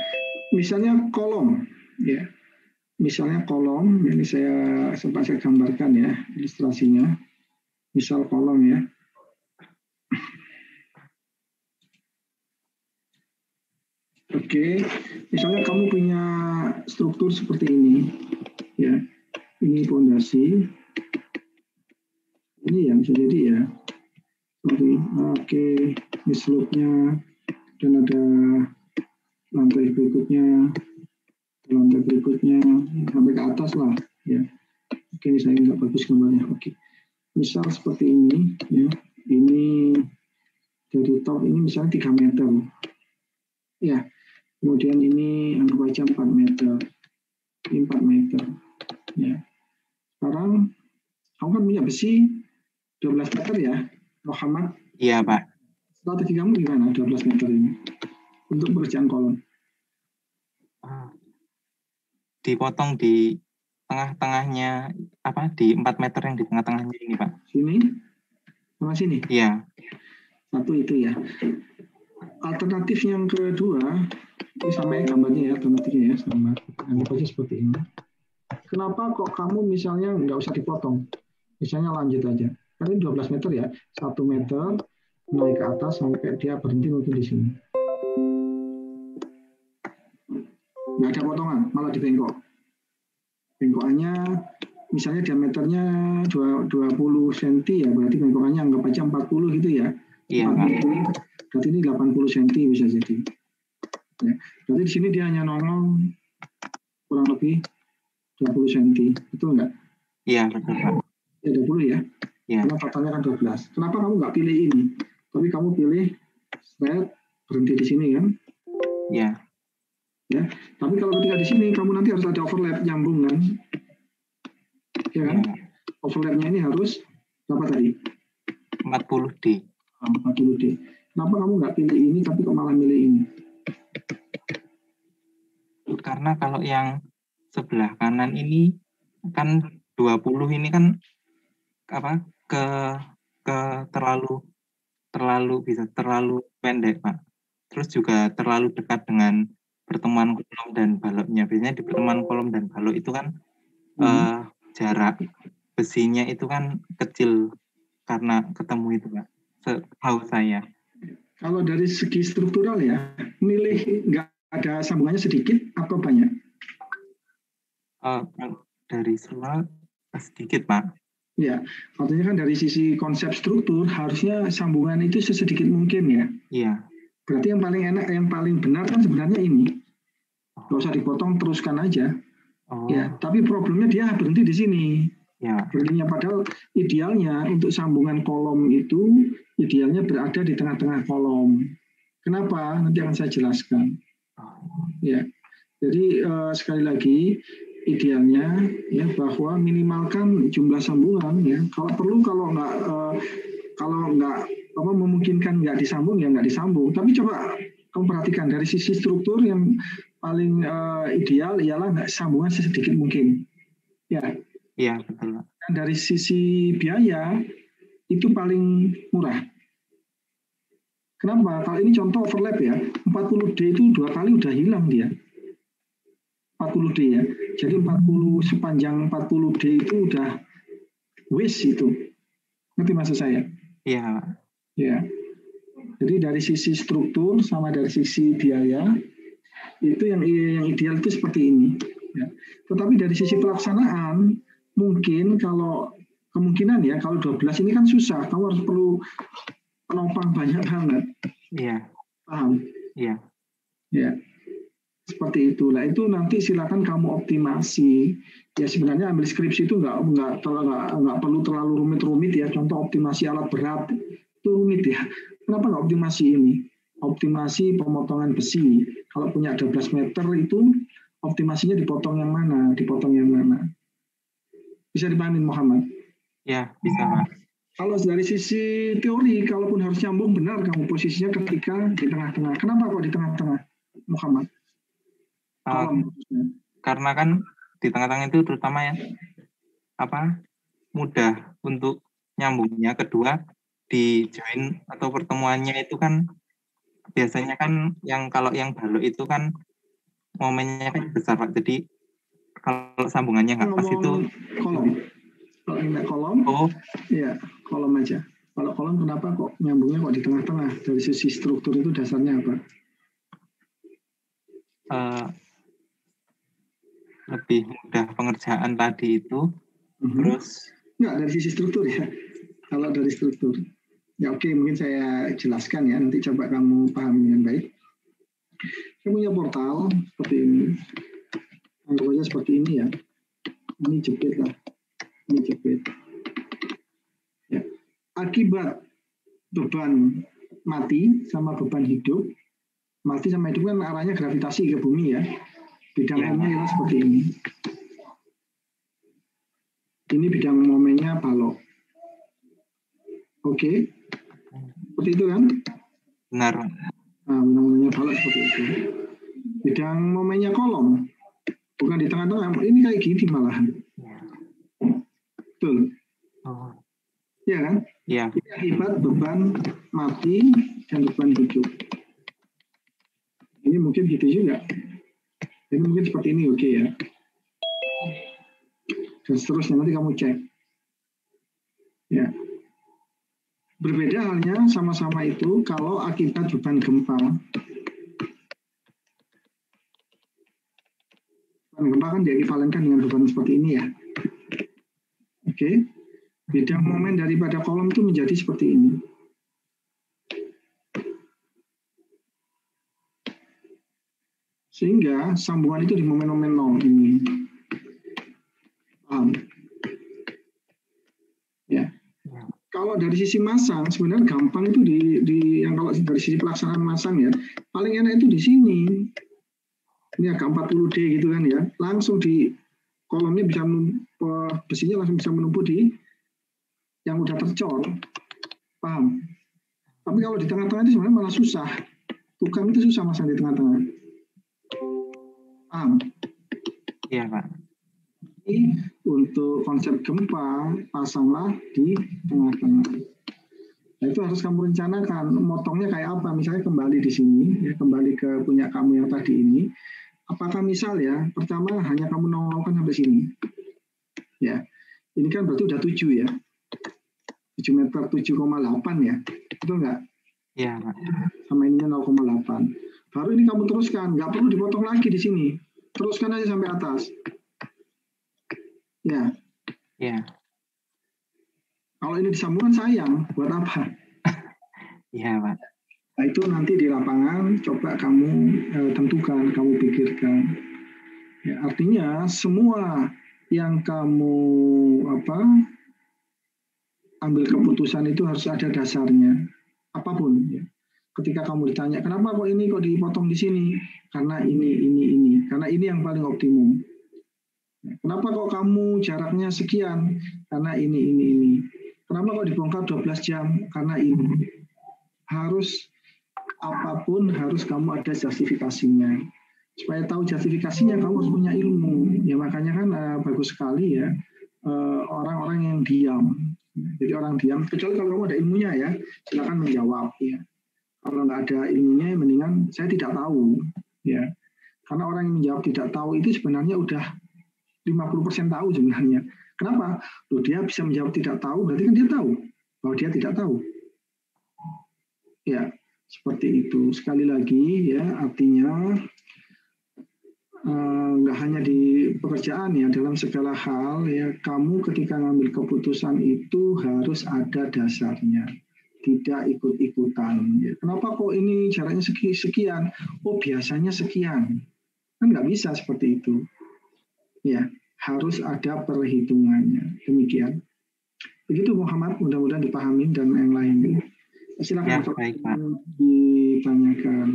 Misalnya kolom, ya. Misalnya kolom, ini saya gambarkan ya ilustrasinya. Misal kolom ya. Oke, misalnya kamu punya struktur seperti ini, ya. Ini fondasi. Ini ya bisa jadi ya. Oke, ini slope-nya dan ada lantai berikutnya sampai ke atas lah ya. Oke, ini saya nggak bagus gambarnya. Oke, misal seperti ini ya, ini dari top ini misalnya 3 meter ya, kemudian ini anggap aja 4 meter, ini 4 meter ya. Sekarang kamu kan punya besi 12 meter ya Muhammad? Iya, Pak. Strategi kamu gimana 12 meter ini untuk pekerjaan kolom? Dipotong di tengah-tengahnya, di 4 meter yang di tengah-tengahnya ini, Pak. Sini? Sama sini? Iya. Satu itu ya. Alternatif yang kedua, ini sama ya gambarnya ya, alternatifnya ya, sama. Anggap aja seperti ini. Kenapa kok kamu misalnya nggak usah dipotong? Misalnya lanjut aja. Kan ini 12 meter ya, 1 meter naik ke atas sampai dia berhenti mungkin di sini. Nggak ada potongan, malah dibengkok. Bengkokannya misalnya diameternya 20 cm ya, berarti bengkokannya anggap aja 40 gitu ya. Iya, berarti ini 80 cm bisa jadi. Ya, berarti di sini dia hanya nongol kurang lebih 20 cm, betul nggak? Iya, betul, Pak. Ya 20 ya. Ya. Karena totalnya kan 12. Kenapa kamu nggak pilih ini? Tapi kamu pilih straight, berhenti di sini kan? Iya. Ya. Tapi kalau ketika di sini kamu nanti harus ada overlap nyambung kan? Ya kan? Ya. Overlapnya ini harus berapa tadi? 40D. 40D. Kenapa kamu nggak pilih ini tapi kok malah milih ini? Karena kalau yang sebelah kanan ini kan 20 ini kan terlalu pendek, Pak. Terus juga terlalu dekat dengan pertemuan kolom dan baloknya. Biasanya di pertemuan kolom dan balok itu kan jarak besinya itu kan kecil karena ketemu itu, Pak. Setahu saya. Kalau dari segi struktural ya, milih nggak ada sambungannya sedikit atau banyak? dari semua sedikit, Pak. Ya, artinya kan dari sisi konsep struktur harusnya sambungan itu sesedikit mungkin ya. Iya. Berarti yang paling enak, yang paling benar kan sebenarnya ini. Nggak usah dipotong, teruskan aja. Ya, tapi problemnya dia berhenti di sini. Ya. Berhentinya padahal idealnya untuk sambungan kolom itu idealnya berada di tengah-tengah kolom. Kenapa? Nanti akan saya jelaskan. Ya, jadi sekali lagi idealnya ya bahwa minimalkan jumlah sambungan ya. Kalau perlu kalau nggak memungkinkan nggak disambung ya nggak disambung. Tapi coba kamu perhatikan dari sisi struktur yang paling ideal ialah nggak sambungan sesedikit mungkin. Ya. Iya betul. Dan dari sisi biaya itu paling murah. Kenapa? Kalau ini contoh overlap ya, 40D itu 2 kali udah hilang dia. 40D ya. Jadi 40 sepanjang 40D itu udah waste itu. Ngerti maksud saya? Iya. Ya. Jadi dari sisi struktur sama dari sisi biaya itu yang ideal itu seperti ini. Ya. Tetapi dari sisi pelaksanaan mungkin kalau kemungkinan ya kalau 12 ini kan susah, kamu harus perlu penopang banyak banget. Iya. Paham? Iya. Ya. Seperti itulah. Itu nanti silakan kamu optimasi. Ya sebenarnya ambil skripsi itu nggak perlu terlalu rumit-rumit ya. Contoh optimasi alat berat itu rumit ya. Kenapa nggak optimasi ini? Optimasi pemotongan besi. Kalau punya 12 meter itu optimasinya dipotong yang mana? Dipotong yang mana? Bisa dipahami Muhammad? Ya, bisa Pak. Kalau dari sisi teori, kalaupun harus nyambung benar kamu posisinya ketika di tengah-tengah. Kenapa kok di tengah-tengah, Muhammad? Karena kan di tengah-tengah itu terutama ya mudah untuk nyambungnya. Kedua di join atau pertemuannya itu kan biasanya kan kalau yang balok itu kan momennya kan besar Pak. Jadi kalau sambungannya nggak pas itu kolom. Kalau ingat kolom, ya kolom aja. Kalau kolom kenapa kok nyambungnya kok di tengah-tengah? Dari sisi struktur itu dasarnya apa? Lebih mudah pengerjaan tadi itu. Terus nggak dari sisi struktur ya. Kalau dari struktur, ya oke, mungkin saya jelaskan ya. Nanti coba kamu pahami dengan baik. Saya punya portal seperti ini. Anggap aja seperti ini ya. Ini jepit lah. Ini jepit. Ya. Akibat beban mati sama beban hidup, mati sama hidup kan arahnya gravitasi ke bumi ya. Bidang momennya seperti ini. Ini bidang momennya balok. Oke. Seperti itu kan? Benar. Nah, bidang momennya balok seperti itu. Bidang momennya kolom. Bukan di tengah-tengah. Ini kayak gini malahan. Betul. Iya kan? Iya. Ini akibat beban mati dan beban hidup. Ini mungkin gitu juga. Ini mungkin seperti ini, oke ya. Dan seterusnya nanti kamu cek. Ya. Berbeda halnya sama-sama itu kalau akibat beban gempa. Beban gempa kan diekvivalenkan dengan beban seperti ini ya. Oke. Bidang momen daripada kolom itu menjadi seperti ini. Sehingga sambungan itu di momen-momen 0 ini. Paham? Ya. Kalau dari sisi masang, sebenarnya gampang itu yang kalau dari sisi pelaksanaan masang ya, paling enak itu di sini. Ini agak 40D gitu kan ya. Langsung di kolomnya bisa besinya langsung bisa menumpuk di yang udah tercor. Paham? Tapi kalau di tengah-tengah itu sebenarnya malah susah. Tukang itu susah masang di tengah-tengah. Paham? Iya Pak. Ini untuk konsep gempa pasanglah di tengah-tengah. Nah, itu harus kamu rencanakan motongnya kayak apa. Misalnya kembali di sini, ya, kembali ke punya kamu yang tadi ini. Apakah misal ya pertama hanya kamu nongolkan sampai sini, ya ini kan berarti udah 7 ya, 7 meter 7,8 ya, betul nggak? Iya Pak. Sama ininya 0,8. Baru ini kamu teruskan, nggak perlu dipotong lagi di sini. Teruskan aja sampai atas. Ya. Ya. Kalau ini disambungkan sayang, buat apa? Iya, Pak. Nah, itu nanti di lapangan coba kamu tentukan, kamu pikirkan. Ya, artinya semua yang kamu ambil keputusan itu harus ada dasarnya, apapun. Ya. Ketika kamu ditanya, kenapa kok ini kok dipotong di sini? Karena ini. Karena ini yang paling optimum. Kenapa kok kamu jaraknya sekian? Karena ini. Kenapa kok dibongkar 12 jam? Karena ini. Harus apapun harus kamu ada justifikasinya. Supaya tahu justifikasinya kamu harus punya ilmu. Ya makanya kan bagus sekali ya orang-orang yang diam. Jadi orang diam, kecuali kalau kamu ada ilmunya ya, silakan menjawab ya. Kalau nggak ada ilmunya, mendingan saya tidak tahu ya. Karena orang yang menjawab tidak tahu itu sebenarnya udah 50% tahu sebenarnya. Kenapa? Loh, dia bisa menjawab tidak tahu, berarti kan dia tahu bahwa dia tidak tahu. Ya, seperti itu. Sekali lagi ya, artinya nggak hanya di pekerjaan ya, dalam segala hal ya, kamu ketika ngambil keputusan itu harus ada dasarnya, tidak ikut-ikutan. Ya. Kenapa kok ini jaraknya sekian? Oh biasanya sekian, kan nggak bisa seperti itu. Ya, harus ada perhitungannya. Demikian. Begitu Muhammad, mudah-mudahan dipahami dan yang lain. Silakan ya, baik, Pak. Ditanyakan.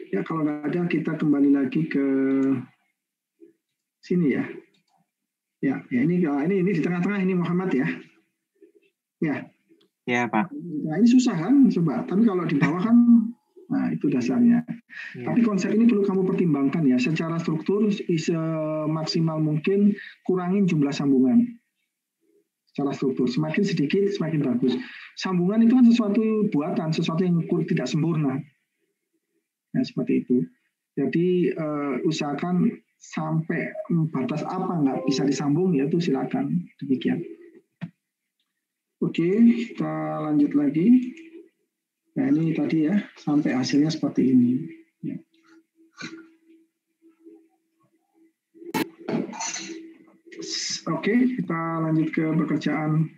Ya kalau nggak ada kita kembali lagi ke sini ya. Ya ini di tengah-tengah ini Muhammad ya. Ya. Ya Pak. Nah ini susah kan coba. Tapi kalau di bawah kan, nah itu dasarnya. Ya. Tapi konsep ini perlu kamu pertimbangkan ya. Secara struktur semaksimal mungkin kurangin jumlah sambungan. Secara struktur semakin sedikit semakin bagus. Sambungan itu kan sesuatu buatan, sesuatu yang tidak sempurna. Nah, seperti itu. Jadi usahakan sampai batas apa nggak bisa disambung ya itu silakan. Demikian. Oke, kita lanjut lagi. Nah ini tadi ya sampai hasilnya seperti ini. Ya. Oke, kita lanjut ke pekerjaan.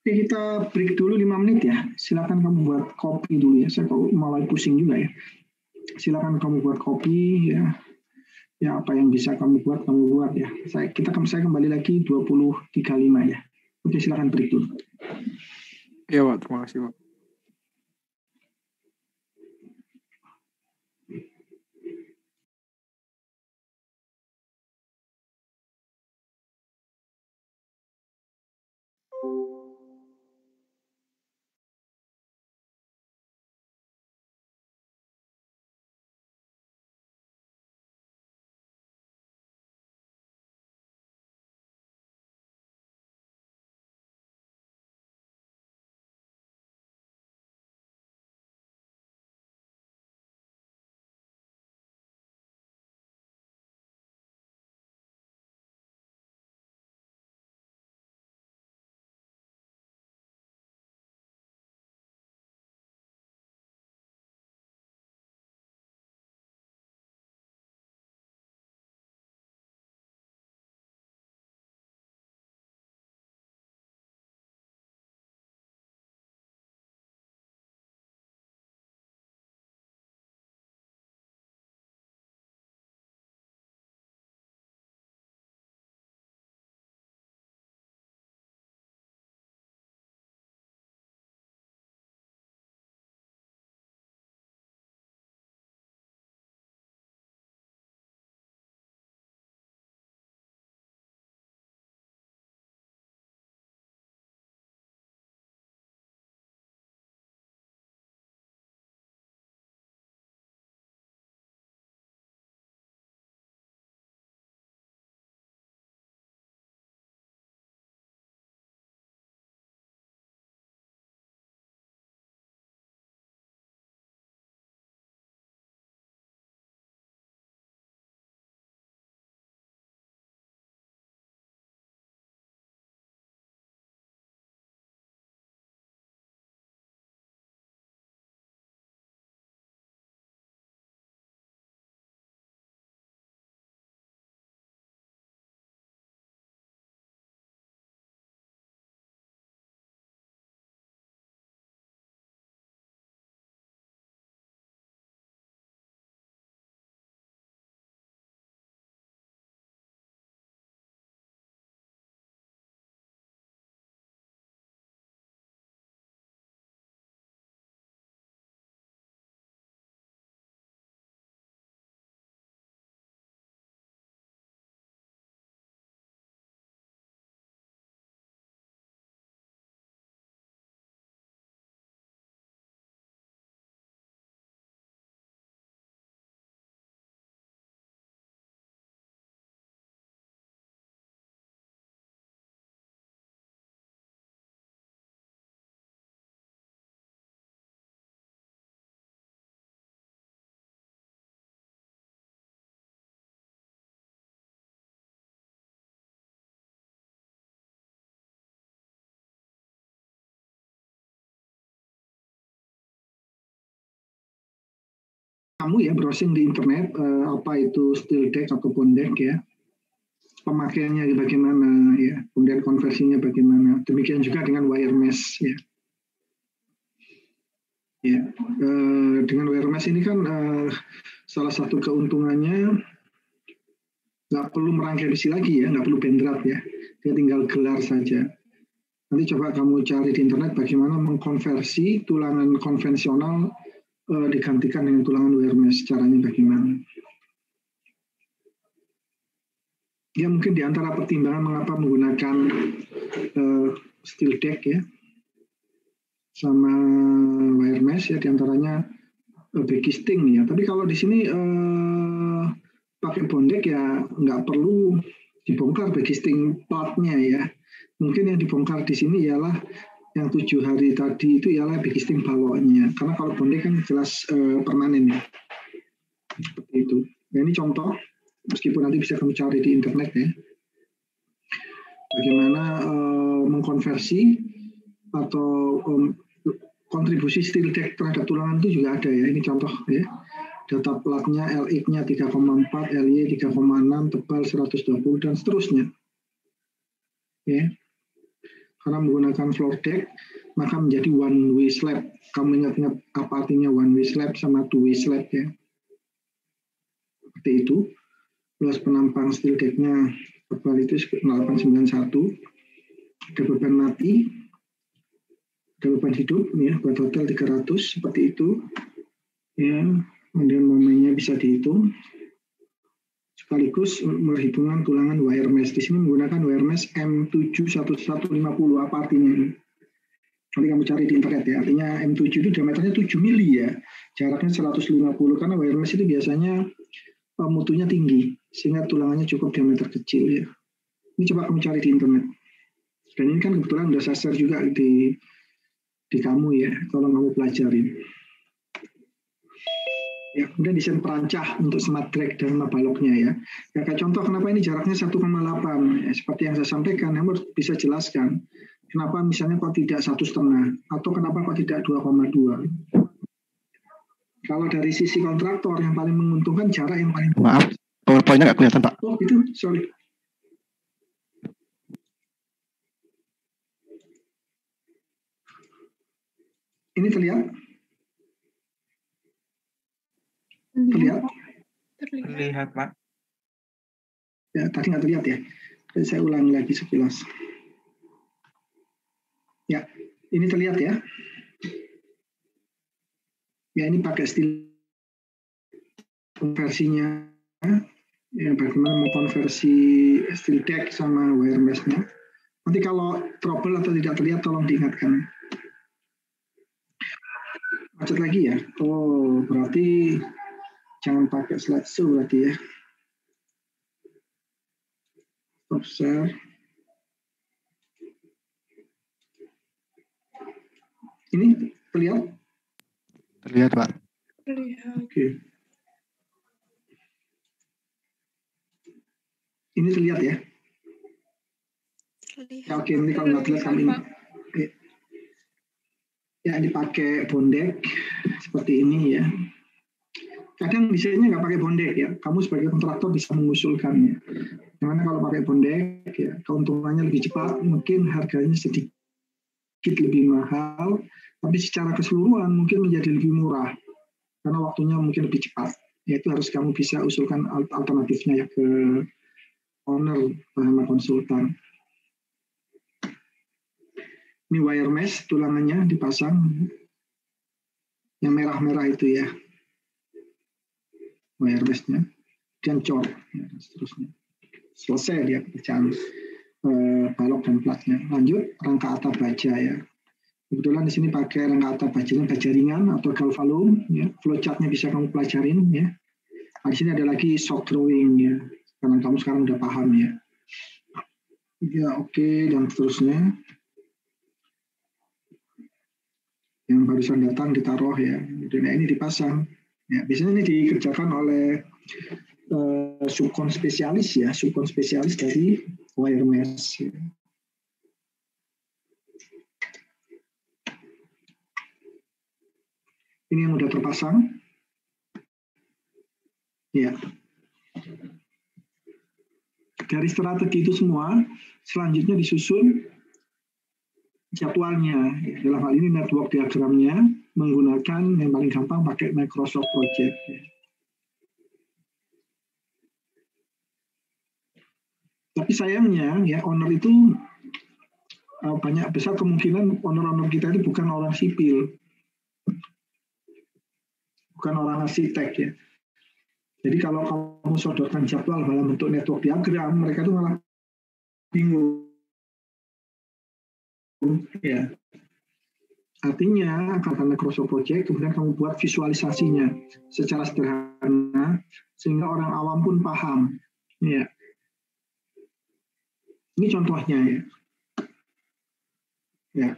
Oke, kita break dulu 5 menit ya. Silakan kamu buat kopi dulu ya. Saya kok mulai pusing juga ya. Silakan kamu buat kopi ya. Ya apa yang bisa kamu buat ya. Saya kembali lagi 20.35 ya. Oke, silakan break dulu. Ya, Pak. Terima kasih, Pak. kamu ya browsing di internet apa itu steel deck atau bondek ya, pemakaiannya bagaimana ya, kemudian konversinya bagaimana. Demikian juga dengan wire mesh ya. Ya, dengan wire mesh ini kan salah satu keuntungannya nggak perlu merangkai besi lagi ya, nggak perlu bendrat ya, dia tinggal gelar saja. Nanti coba kamu cari di internet bagaimana mengkonversi tulangan konvensional digantikan dengan tulangan wire mesh, caranya bagaimana. Ya mungkin di antara pertimbangan mengapa menggunakan steel deck ya sama wire mesh ya, diantaranya backisting ya. Tapi kalau di sini pakai bondek ya nggak perlu dibongkar backisting platnya ya. Mungkin yang dibongkar di sini ialah yang 7 hari tadi itu ialah backisting baloknya. Karena kalau bondek kan jelas permanen ya. Seperti itu. Nah, ini contoh, meskipun nanti bisa kamu cari di internet ya. Bagaimana mengkonversi atau kontribusi steel deck terhadap tulangan itu juga ada ya. Ini contoh ya. Data platnya LX-nya 3,4, LY 3,6, tebal 120 dan seterusnya. Ya. Karena menggunakan floor deck maka menjadi one way slab. Kamu ingat-ingat apa artinya one way slab sama two way slab ya. Seperti itu. Luas penampang steel deck-nya tebal itu 891. Ada beban mati, ada beban hidup ya, buat hotel 300 seperti itu. Ya, kemudian momennya bisa dihitung. Sekaligus perhitungan tulangan wire mesh. Di sini menggunakan wire mesh M71150. Apa artinya ini? Nanti kamu cari di internet ya. Artinya M7 itu diameternya 7 mili ya. Jaraknya 150 karena wire mesh itu biasanya mutunya tinggi sehingga tulangannya cukup diameter kecil ya. Ini coba kamu cari di internet. Dan ini kan kebetulan sudah saya share juga di kamu ya. Tolong kamu pelajarin. Ya, kemudian desain perancah untuk smart drag dan baloknya ya. Ya kayak contoh kenapa ini jaraknya 1,8 ya, seperti yang saya sampaikan, kamu bisa jelaskan kenapa misalnya kok tidak 1,5 atau kenapa kok tidak 2,2. Kalau dari sisi kontraktor yang paling menguntungkan jarak yang paling. Maaf, PowerPoint-nya nggak kelihatan Pak. Oh gitu, sorry. Ini terlihat? Terlihat Pak. Ya, tadi nggak terlihat ya. Jadi saya ulangi lagi sekilas. Ya, ini terlihat ya. Ya, ini pakai steel konversinya. Ya, bagaimana mau konversi steel deck sama wire mesh-nya. Nanti kalau trouble atau tidak terlihat, tolong diingatkan. Macet lagi ya. Oh, berarti jangan pakai slideshow berarti ya. Stop share. Ini terlihat? Terlihat Pak. Terlihat. Oke. Ini terlihat ya? Terlihat. Ya, oke, ini kalau nggak terlihat kami. Ya, dipakai bondek seperti ini ya. Kadang desainnya nggak pakai bondek ya. Kamu sebagai kontraktor bisa mengusulkannya. Karena kalau pakai bondek ya keuntungannya lebih cepat, mungkin harganya sedikit lebih mahal, tapi secara keseluruhan mungkin menjadi lebih murah karena waktunya mungkin lebih cepat. Yaitu harus kamu bisa usulkan alternatifnya ya ke owner sama konsultan. Ini wire mesh tulangannya dipasang, yang merah-merah itu ya. Wire mesh-nya dan cor ya, seterusnya. Selesai dia pecahan balok dan platnya. Lanjut rangka atap baja ya. Kebetulan di sini pakai rangka atap bajanya baja ringan atau galvalum ya. Flowchart-nya bisa kamu pelajarin ya. Nah, di sini ada lagi shock drawing ya. Karena kamu sekarang udah paham ya. Ya oke, dan seterusnya. Yang barusan datang ditaruh ya. Dan ini dipasang. Ya, biasanya ini dikerjakan oleh subkon spesialis ya, subkon spesialis dari wire mesh. Ya. Ini yang udah terpasang. Ya. Dari strategi itu semua, selanjutnya disusun jadwalnya. Dalam hal ini network diagramnya menggunakan yang paling gampang pakai Microsoft Project. Tapi sayangnya ya owner itu banyak besar kemungkinan owner kita itu bukan orang sipil, bukan orang arsitek ya. Jadi kalau kamu sodorkan jadwal dalam bentuk network diagram, mereka itu malah bingung. Ya. Artinya karena Microsoft Project kemudian kamu buat visualisasinya secara sederhana sehingga orang awam pun paham. Ya. Ini contohnya ya. Ya.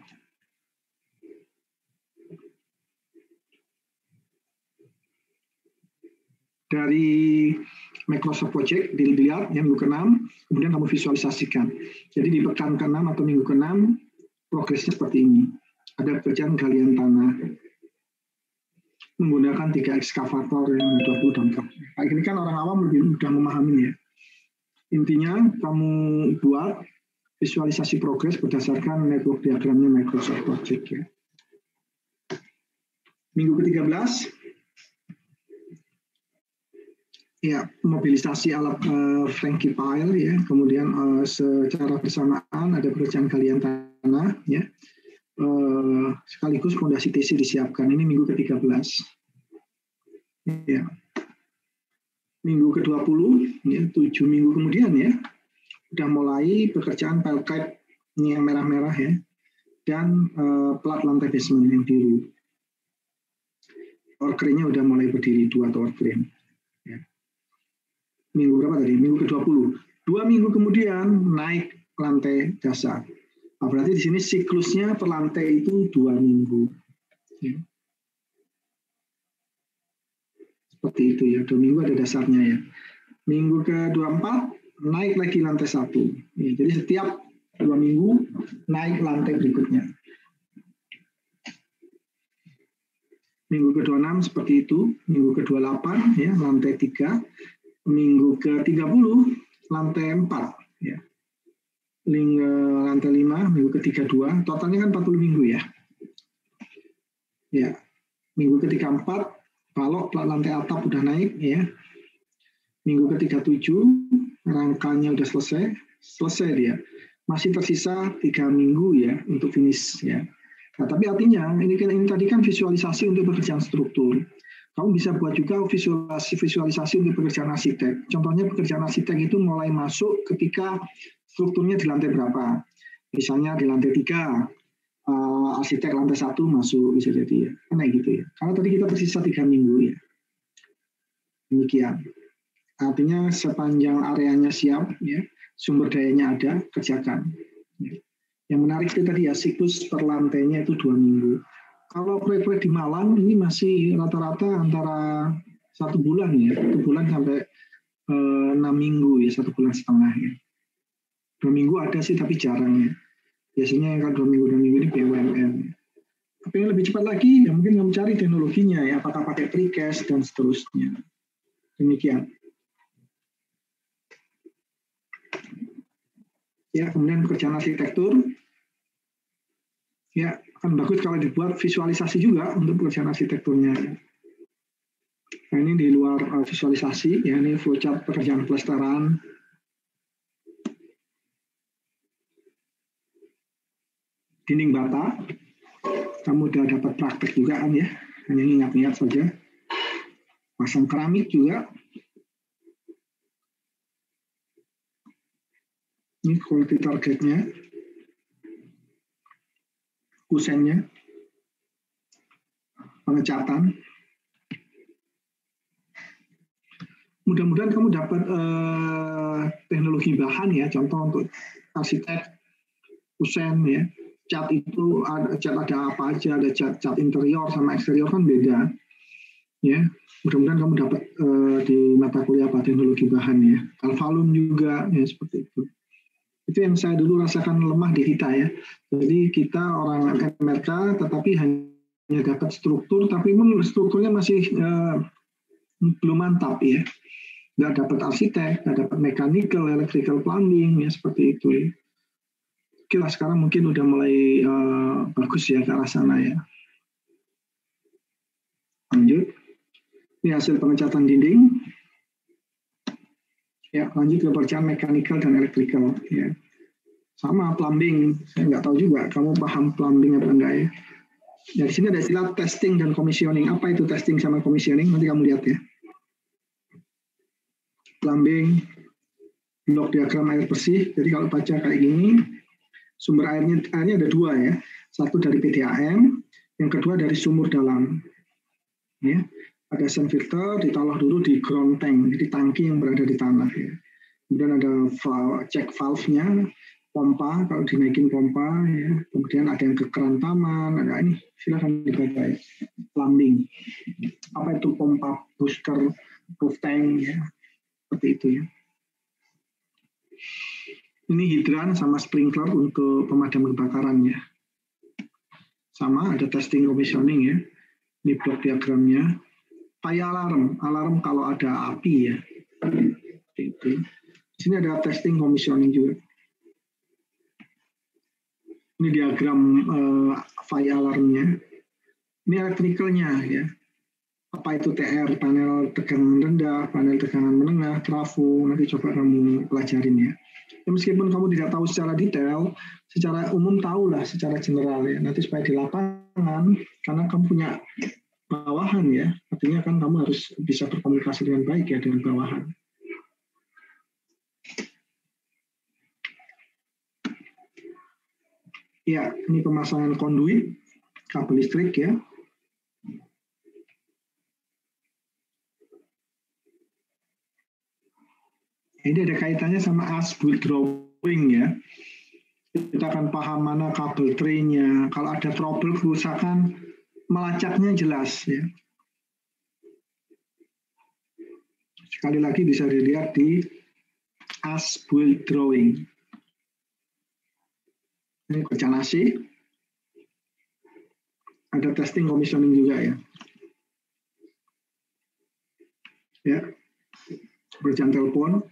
Dari Microsoft Project dilihat yang minggu ke-6, kemudian kamu visualisasikan. Jadi di pekan ke-6 atau minggu ke-6 progresnya seperti ini. Ada pekerjaan galian tanah menggunakan 3 ekskavator yang 20 damkar. Kayak gini kan orang awam lebih mudah memahami ya. Intinya kamu buat visualisasi progres berdasarkan network diagramnya Microsoft Project ya. Minggu ke-13 ya, mobilisasi alat Frankie Pile ya, kemudian secara bersamaan ada pekerjaan galian tanah ya, sekaligus fondasi TC disiapkan. Ini minggu ke-13 ya. Minggu ke-20 ya, 7 minggu kemudian ya, udah mulai pekerjaan pile kite ini yang merah-merah ya, dan plat lantai basement yang biru. Tower crane-nya udah mulai berdiri 2 tower crane. Minggu berapa tadi? Minggu ke-20. 2 minggu kemudian naik lantai dasar. Nah, berarti di sini siklusnya per lantai itu 2 minggu. Ya. Seperti itu ya. 2 minggu ada dasarnya ya. Minggu ke-24 naik lagi lantai 1. Ya, jadi setiap 2 minggu naik lantai berikutnya. Minggu ke-26 seperti itu. Minggu ke-28 ya, lantai 3. Minggu ke-30 lantai 4 ya. Lantai 5 minggu ke-32, totalnya kan 40 minggu ya. Ya. Minggu ke-34 balok lantai atap udah naik ya. Minggu ke-37 rangkanya udah selesai dia. Masih tersisa 3 minggu ya untuk finish ya. Nah, tapi artinya ini tadi kan visualisasi untuk pekerjaan struktur. Kamu bisa buat juga visualisasi untuk pekerjaan arsitek. Contohnya pekerjaan arsitek itu mulai masuk ketika strukturnya di lantai berapa. Misalnya di lantai 3, arsitek lantai 1 masuk, bisa jadi ya. Karena gitu ya. Karena tadi kita tersisa 3 minggu ya. Demikian. Artinya sepanjang areanya siap, ya, sumber dayanya ada, kerjakan. Ya. Yang menarik itu tadi ya, siklus per lantainya itu 2 minggu. Kalau proyek-proyek di Malang ini masih rata-rata antara 1 bulan ya, 1 bulan sampai 6 minggu ya, 1 bulan setengah ya. 2 minggu ada sih tapi jarang ya. Biasanya yang kan 2 minggu ini BUMN. Tapi yang lebih cepat lagi ya mungkin kamu cari teknologinya ya, apakah pakai precast dan seterusnya. Demikian. Ya, kemudian pekerjaan arsitektur. Ya, akan bagus kalau dibuat visualisasi juga untuk pekerjaan arsitekturnya. Nah, ini di luar visualisasi, ya ini flowchart pekerjaan pelestaran. Dinding bata, kamu udah dapat praktek juga kan ya, hanya ingat-ingat saja. Pasang keramik juga. Ini quality targetnya. Kusennya, pengecatan. Mudah-mudahan kamu dapat teknologi bahan ya, contoh untuk arsitek, kusen ya. Cat itu ada apa aja, ada cat interior sama eksterior kan beda. Ya, mudah-mudahan kamu dapat di mata kuliah apa teknologi bahan ya. Alvalum juga ya seperti itu. Itu yang saya dulu rasakan lemah di kita ya. Jadi kita orang MRK tetapi hanya dapat struktur, tapi strukturnya masih belum mantap ya. nggak dapat arsitek, nggak dapat mechanical, electrical, plumbing, ya seperti itu. Ya. Kira sekarang mungkin udah mulai bagus ya ke arah sana ya. Lanjut. Ini hasil pengecatan dinding. Ya, lanjut ke pekerjaan mechanical dan electrical. Ya. Sama plumbing, saya nggak tahu juga. Kamu paham plumbing apa enggak ya? Ya, di sini ada istilah testing dan commissioning. Apa itu testing sama commissioning? Nanti kamu lihat ya. Plumbing, blok diagram air bersih. Jadi kalau baca kayak gini, sumber airnya ada dua ya. Satu dari PDAM, yang kedua dari sumur dalam. Ya. Ada sand filter, ditaruh dulu di ground tank, jadi tangki yang berada di tanah. Ya. Kemudian ada check valve-nya, pompa, kalau dinaikin pompa. Ya. Kemudian ada yang ke keran taman, ada ini, silakan dibaca ya. Plumbing. Apa itu pompa, booster, roof tank, ya. Seperti itu ya. Ini hidran sama sprinkler untuk pemadam kebakaran ya. Sama, ada testing commissioning ya. Ini blok diagramnya. Fire alarm kalau ada api ya. Itu. Di sini ada testing commissioning juga. Ini diagram fire alarmnya. Ini electricalnya ya. Apa itu TR, panel tegangan rendah, panel tegangan menengah, trafo. Nanti coba kamu pelajarin ya. Ya, meskipun kamu tidak tahu secara detail, secara umum tahulah secara general ya. Nanti supaya di lapangan, karena kamu punya bawahan ya, artinya kan kamu harus bisa berkomunikasi dengan baik ya dengan bawahan. Ya, ini pemasangan konduit, kabel listrik ya. Ini ada kaitannya sama as-built drawing ya. Kita akan paham mana kabel tray-nya. Kalau ada trouble kerusakan, melacaknya jelas ya. Sekali lagi bisa dilihat di as-built drawing. Ini kerjaan AC. Ada testing commissioning juga ya. Ya. Kerjaan telepon.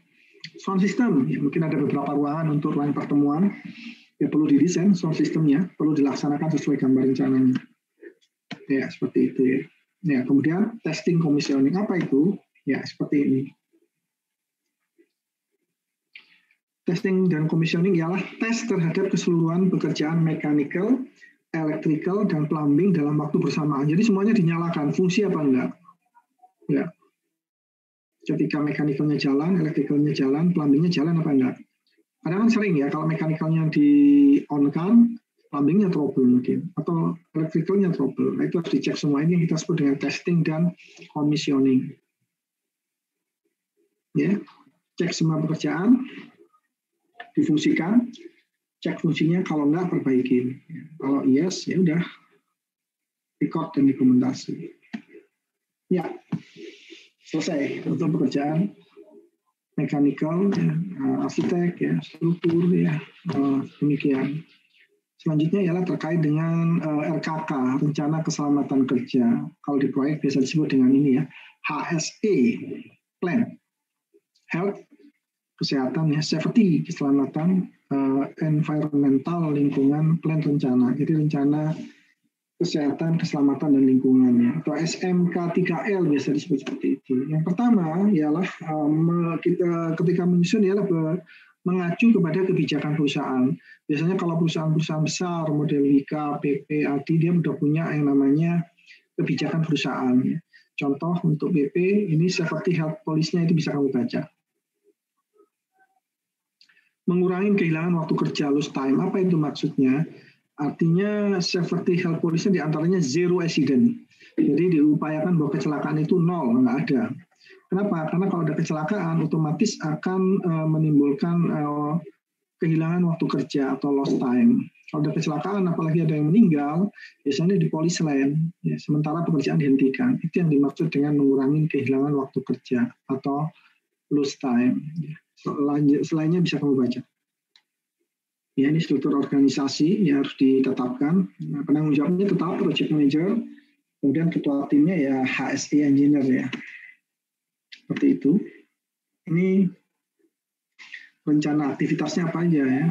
Sound system, ya, mungkin ada beberapa ruangan untuk ruang pertemuan, ya perlu didesain sound systemnya, perlu dilaksanakan sesuai gambar rencananya. Ya, seperti itu ya. Ya, kemudian testing commissioning, apa itu? Ya, seperti ini. Testing dan commissioning ialah tes terhadap keseluruhan pekerjaan mechanical, electrical, dan plumbing dalam waktu bersamaan. Jadi semuanya dinyalakan, fungsi apa enggak? Ya. Ketika mekanikalnya jalan, elektrikalnya jalan, plumbingnya jalan apa enggak? Kadang kan sering ya, kalau mekanikalnya di-on-kan, plumbingnya trouble mungkin, atau elektrikalnya trouble. Nah, itu harus dicek semua. Ini yang kita sebut dengan testing dan commissioning. Ya, cek semua pekerjaan, difungsikan, cek fungsinya, kalau enggak, perbaikin. Kalau yes, ya udah, record dan dokumentasi. Ya. Selesai untuk pekerjaan mechanical, ya, arsitek, ya, struktur, ya, demikian. Selanjutnya ialah terkait dengan RKK, Rencana Keselamatan Kerja. Kalau di proyek biasa disebut dengan ini ya, HSE, Plan, Health, Kesehatan, ya, Safety, Keselamatan, Environmental, Lingkungan, Plan Rencana. Jadi rencana kesehatan, keselamatan, dan lingkungannya, atau SMK3L biasa disebut seperti itu. Yang pertama ialah kita ketika menyusun ialah mengacu kepada kebijakan perusahaan. Biasanya kalau perusahaan-perusahaan besar, model WIKA, PP, AD, dia sudah punya yang namanya kebijakan perusahaan. Contoh untuk PP, ini seperti health policy-nya itu bisa kamu baca. Mengurangi kehilangan waktu kerja, lost time. Apa itu maksudnya? Artinya safety health policy diantaranya zero accident. Jadi diupayakan bahwa kecelakaan itu nol, nggak ada. Kenapa? Karena kalau ada kecelakaan otomatis akan menimbulkan kehilangan waktu kerja atau lost time. Kalau ada kecelakaan, apalagi ada yang meninggal, biasanya di police line, ya, sementara pekerjaan dihentikan. Itu yang dimaksud dengan mengurangi kehilangan waktu kerja atau lost time. Selainnya bisa kamu baca. Ya, ini struktur organisasi yang harus ditetapkan. Nah, penanggung jawabnya tetap project manager, kemudian ketua timnya ya HSE engineer ya. Seperti itu. Ini rencana aktivitasnya apa aja ya.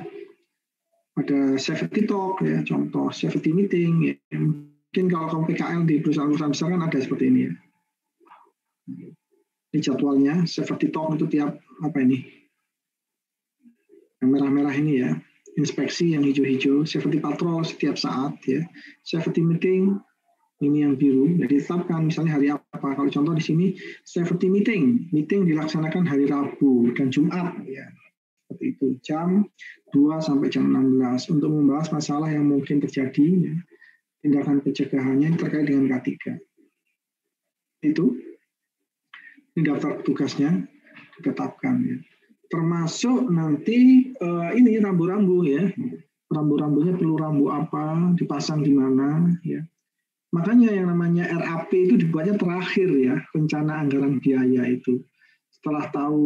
Ada safety talk ya, contoh safety meeting ya. Mungkin kalau kamu PKL di perusahaan-perusahaan besar kan ada seperti ini ya. Ini jadwalnya, safety talk itu tiap apa ini? Yang merah-merah ini ya. Inspeksi yang hijau-hijau, safety patrol setiap saat ya. Safety meeting ini yang biru. Jadi tetapkan misalnya hari apa. Kalau contoh di sini safety meeting dilaksanakan hari Rabu dan Jumat ya. Seperti itu, jam 2 sampai jam 16 untuk membahas masalah yang mungkin terjadi, ya, tindakan pencegahannya terkait dengan K3. Itu, ini daftar tugasnya ditetapkan. Ya. Termasuk nanti ini rambu-rambu ya, rambu-rambunya perlu rambu apa, dipasang di mana, ya. Makanya yang namanya RAP itu dibuatnya terakhir ya, rencana anggaran biaya itu. Setelah tahu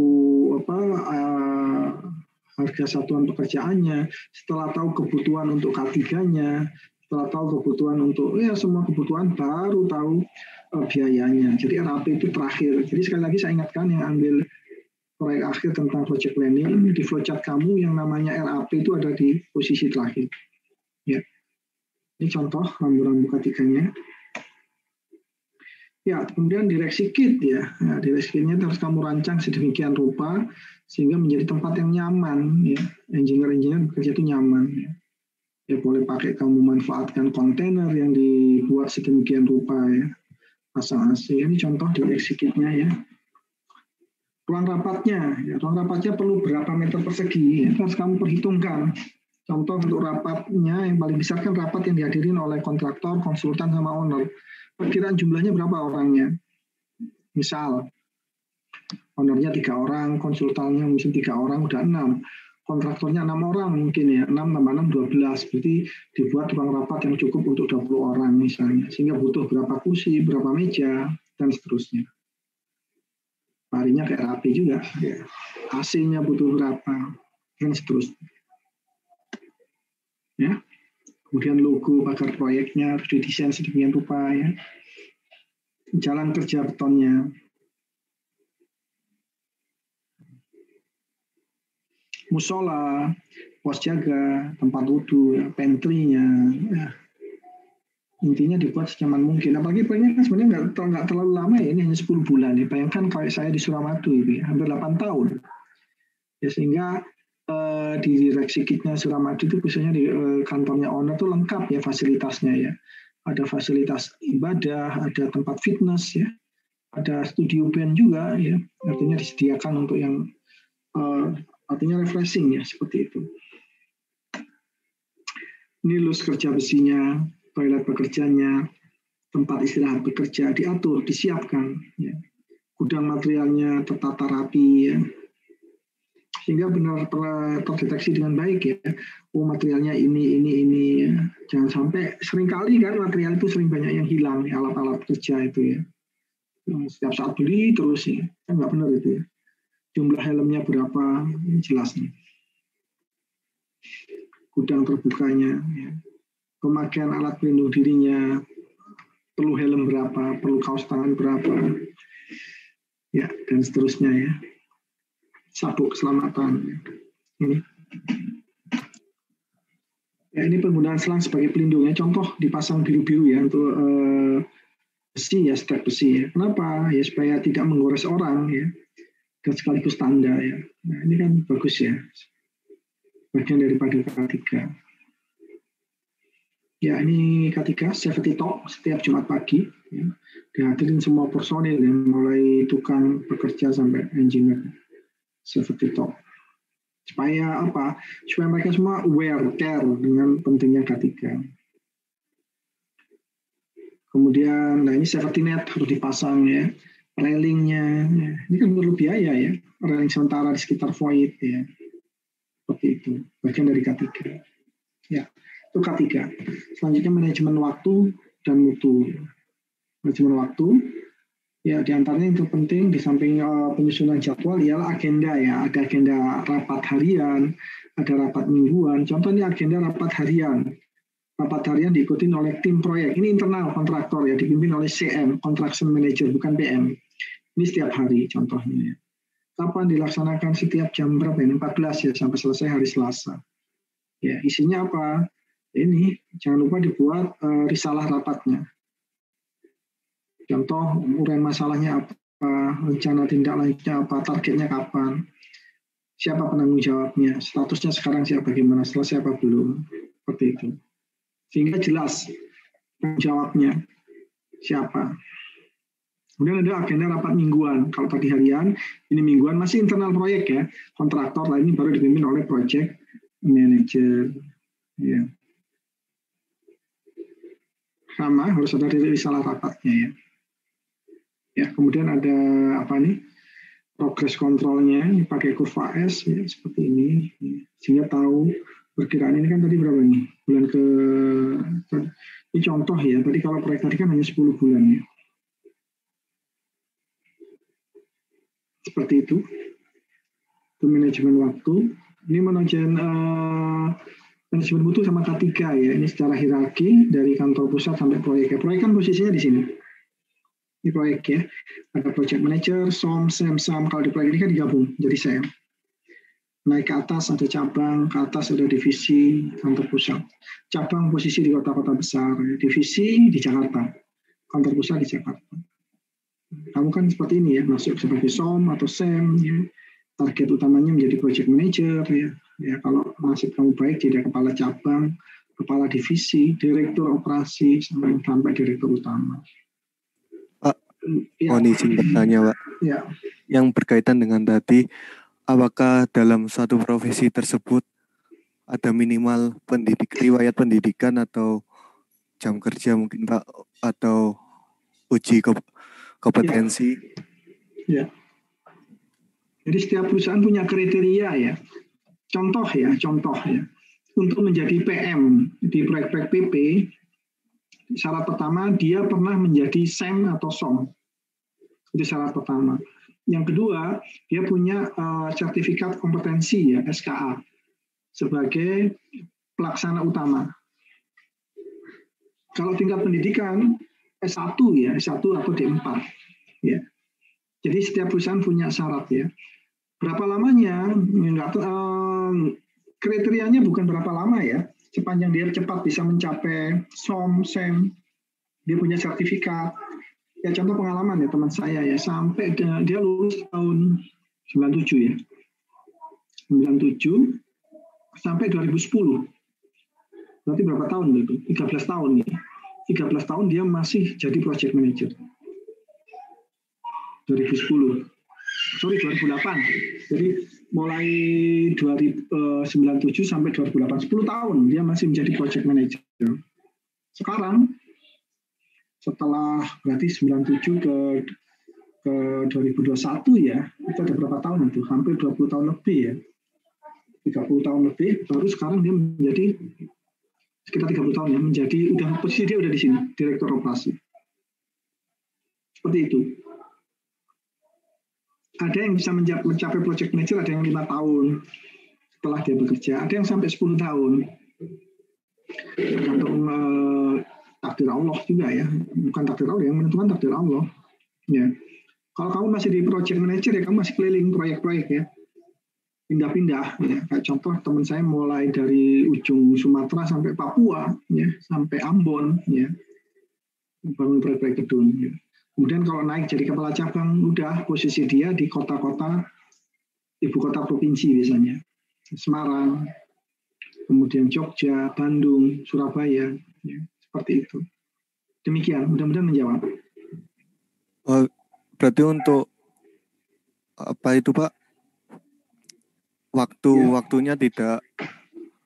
harga satuan pekerjaannya, setelah tahu kebutuhan untuk K3-nya, setelah tahu kebutuhan untuk semua kebutuhan, baru tahu biayanya. Jadi RAP itu terakhir. Jadi sekali lagi saya ingatkan yang ambil proyek akhir tentang project planning, di flowchart kamu yang namanya RAP itu ada di posisi terakhir. Ya. Ini contoh rambu-rambu K3-nya. Ya, kemudian direksi kit ya. Nah, direksi kitnya harus kamu rancang sedemikian rupa sehingga menjadi tempat yang nyaman ya. Engineer bekerja itu nyaman ya. Ya boleh pakai kamu manfaatkan kontainer yang dibuat sedemikian rupa ya. Pasang AC. Ini contoh direksi kitnya ya. Ruang rapatnya, ya, ruang rapatnya perlu berapa meter persegi ya. Harus kamu perhitungkan. Contoh untuk rapatnya yang paling besar kan rapat yang dihadirin oleh kontraktor, konsultan sama owner. Perkiraan jumlahnya berapa orangnya? Misal, ownernya 3 orang, konsultannya mungkin 3 orang, udah 6. Kontraktornya 6 orang mungkin ya, 6 tambah 6, 12. Berarti dibuat ruang rapat yang cukup untuk 20 orang misalnya. Sehingga butuh berapa kursi, berapa meja, dan seterusnya. Larinya kayak rapi juga. Ya. AC-nya butuh berapa, dan seterusnya. Ya. Kemudian logo pagar proyeknya harus didesain sedemikian rupa ya. Jalan kerja betonnya. Musola, pos jaga, tempat wudhu, ya, pantry-nya. Ya. Intinya dibuat senyaman mungkin. Apalagi proyeknya kan sebenarnya nggak terlalu lama ya, ini hanya 10 bulan. Ya. Bayangkan kalau saya di Suramadu itu ya, hampir 8 tahun. Ya, sehingga di direksi kitnya Suramadu itu khususnya di kantornya owner itu lengkap ya fasilitasnya ya. Ada fasilitas ibadah, ada tempat fitness ya, ada studio band juga ya. Artinya disediakan untuk yang artinya refreshing ya seperti itu. Ini lus kerja besinya, toilet pekerjanya, tempat istirahat bekerja diatur, disiapkan ya. Gudang materialnya tertata rapi ya. Sehingga benar terdeteksi dengan baik ya. Oh materialnya ini ya. Jangan sampai seringkali kan material itu sering banyak yang hilang ya, alat-alat kerja itu ya. Setiap saat beli terus ya. Kan nggak benar itu ya. Jumlah helmnya berapa ini jelas nih. Gudang terbukanya ya. Pemakaian alat pelindung dirinya, perlu helm berapa, perlu kaos tangan berapa. Ya, dan seterusnya ya. Sabuk keselamatan ini. Ya, ini penggunaan selang sebagai pelindungnya. Contoh dipasang biru-biru ya untuk besi ya, stek besi ya. Kenapa? Ya supaya tidak menggores orang ya. Dan sekaligus tanda ya. Nah, ini kan bagus ya. Bagian daripada K3. Ya, ini K3 safety talk setiap Jumat pagi ya. Dihadirin semua personil ya, mulai tukang bekerja sampai engineer. Safety talk. Supaya apa? Supaya mereka semua aware, care dengan pentingnya K3. Kemudian, nah ini safety net harus dipasang ya. Railingnya, ya. Ini kan perlu biaya ya. Railing sementara di sekitar void ya. Seperti itu. Bagian dari K3. Ya, itu K3. Selanjutnya manajemen waktu dan mutu. Manajemen waktu. Ya, diantaranya yang terpenting di samping penyusunan jadwal ialah agenda ya. Ada agenda rapat harian, ada rapat mingguan. Contohnya agenda rapat harian. Rapat harian diikuti oleh tim proyek. Ini internal kontraktor ya, dipimpin oleh CM, Construction Manager, bukan PM. Ini setiap hari contohnya ya. kapan dilaksanakan setiap jam berapa ini? 14 ya sampai selesai hari Selasa. Ya, isinya apa? Ini jangan lupa dibuat risalah rapatnya. Contoh uraian masalahnya apa, rencana tindak lanjutnya apa, targetnya kapan, siapa penanggung jawabnya, statusnya sekarang siapa, bagaimana, selesai apa belum, seperti itu. Sehingga jelas penanggung jawabnya siapa. Kemudian ada agenda rapat mingguan. Kalau tadi harian, ini mingguan, masih internal proyek ya. Kontraktor lain ini baru dipimpin oleh project manager. Ya. Sama, harus ada risalah rapatnya ya. Ya, kemudian ada apa nih? Progress kontrolnya, ini pakai kurva S ya, seperti ini. Ya. Sehingga tahu perkiraan ini kan tadi berapa nih? Bulan ke ini contoh ya. Tadi kalau proyek tadi kan hanya 10 bulan ya. Seperti itu manajemen waktu. Ini manajemen mutu sama K3 ya. Ini secara hierarki dari kantor pusat sampai proyek. Proyek kan posisinya di sini. Ini proyek ya. Ada project manager, SOM, SEM, SAM. Kalau di proyek ini kan digabung jadi SEM. Naik ke atas ada cabang, ke atas ada divisi kantor pusat. Cabang posisi di kota-kota besar, divisi di Jakarta, kantor pusat di Jakarta. Kamu kan seperti ini ya, masuk sebagai SOM atau SEM, ya. Target utamanya menjadi project manager, ya. Ya, kalau nasib kamu baik jadi kepala cabang, kepala divisi, direktur operasi, sampai direktur utama. Pak, ya. izin bertanya, Pak. Ya. Yang berkaitan dengan tadi, apakah dalam suatu profesi tersebut ada minimal riwayat pendidikan atau jam kerja mungkin Pak, atau uji kompetensi? Ya. Jadi setiap perusahaan punya kriteria ya. Contoh ya. Untuk menjadi PM di proyek-proyek PP, syarat pertama dia pernah menjadi SEM atau SOM. Itu syarat pertama. Yang kedua, dia punya sertifikat kompetensi ya, SKA, sebagai pelaksana utama. Kalau tingkat pendidikan S1 ya, S1 atau D4 ya. Jadi setiap perusahaan punya syarat ya. Berapa lamanya? Kriterianya bukan berapa lama ya. Sepanjang dia cepat bisa mencapai SOM, SEM, dia punya sertifikat. Ya contoh pengalaman ya teman saya ya, sampai dia lulus tahun 97 ya. 97 sampai 2010. Berarti berapa tahun itu? 13 tahun ya. 13 tahun dia masih jadi project manager. 2010. 2008. Jadi mulai 97 sampai 2008, 10 tahun dia masih menjadi project manager. Sekarang setelah berarti 97 ke 2021 ya, itu ada berapa tahun itu? Hampir 20 tahun lebih ya. 30 tahun lebih, baru sekarang dia menjadi sekitar 30 tahun ya, menjadi posisi dia udah di sini, direktur operasi. Seperti itu. Ada yang bisa mencapai project manager, ada yang 5 tahun setelah dia bekerja, ada yang sampai 10 tahun. Tergantung takdir Allah juga ya, bukan takdir Allah, yang menentukan takdir Allah. Ya. Kalau kamu masih di project manager ya, kamu masih keliling proyek-proyek ya, pindah-pindah. Ya. Kayak contoh teman saya mulai dari ujung Sumatera sampai Papua, ya, sampai Ambon, ya, bangun proyek-proyek gedung. Ya. Kemudian kalau naik jadi kepala cabang, udah posisi dia di kota-kota, ibu kota provinsi biasanya. Semarang, kemudian Jogja, Bandung, Surabaya, ya, seperti itu. Demikian, mudah-mudahan menjawab. Oh, berarti untuk apa itu Pak? Waktunya tidak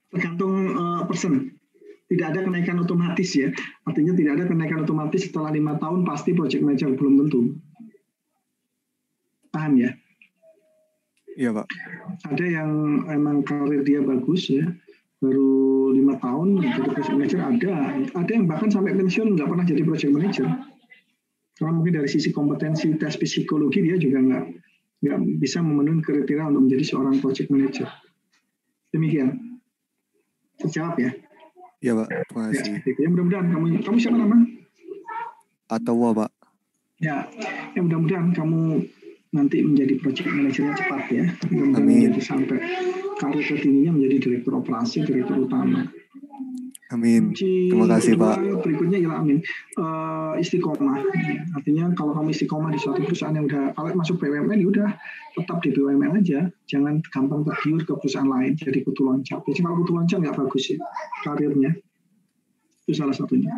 tergantung persen. Tidak ada kenaikan otomatis ya. Artinya tidak ada kenaikan otomatis setelah 5 tahun pasti project manager, belum tentu. Paham ya? Iya Pak. Ada yang emang karir dia bagus ya, baru 5 tahun jadi project manager, ada yang bahkan sampai pensiun nggak pernah jadi project manager. Karena mungkin dari sisi kompetensi tes psikologi dia juga nggak bisa memenuhi kriteria untuk menjadi seorang project manager. Demikian. Terjawab ya? Iya Pak, terima kasih. Ya, mudah-mudahan kamu siapa nama? Atawa Pak. Ya, mudah-mudahan kamu nanti menjadi project manajernya cepat ya. Kemudian menjadi sampai karir tertingginya menjadi direktur operasi, direktur utama. Amin. Terima kasih Pak. Berikutnya ialah amin. Istiqomah. Artinya kalau kamu istiqomah di suatu perusahaan yang udah, kalau masuk BUMN ya udah tetap di BUMN aja. Jangan gampang tergiur ke perusahaan lain jadi kutu loncat. Jadi kalau kutu loncat nggak bagus ya karirnya. Itu salah satunya.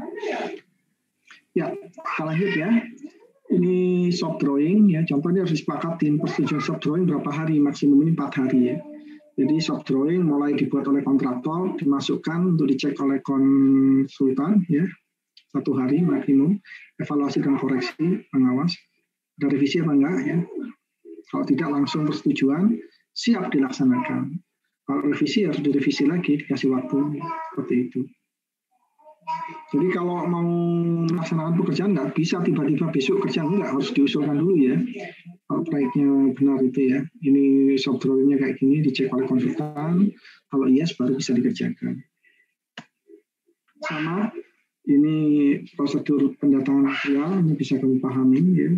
Ya, kita lanjut ya. Ini soft drawing ya. Contohnya harus disepakatin persetujuan soft drawing berapa hari, maksimum ini 4 hari ya. Jadi soft drawing mulai dibuat oleh kontraktor, dimasukkan untuk dicek oleh konsultan ya, 1 hari maksimum, evaluasi dan koreksi, pengawas, ada revisi apa enggak ya. Kalau tidak langsung persetujuan, siap dilaksanakan. Kalau revisi harus direvisi lagi, dikasih waktu, seperti itu. Jadi kalau mau melaksanakan pekerjaan nggak bisa tiba-tiba besok kerjaan, enggak, harus diusulkan dulu ya. Kalau proyeknya benar itu ya, ini soft drawing-nya kayak gini, dicek oleh konsultan, kalau yes baru bisa dikerjakan. Sama, ini prosedur pendatangan material, ini bisa kamu pahamin ya.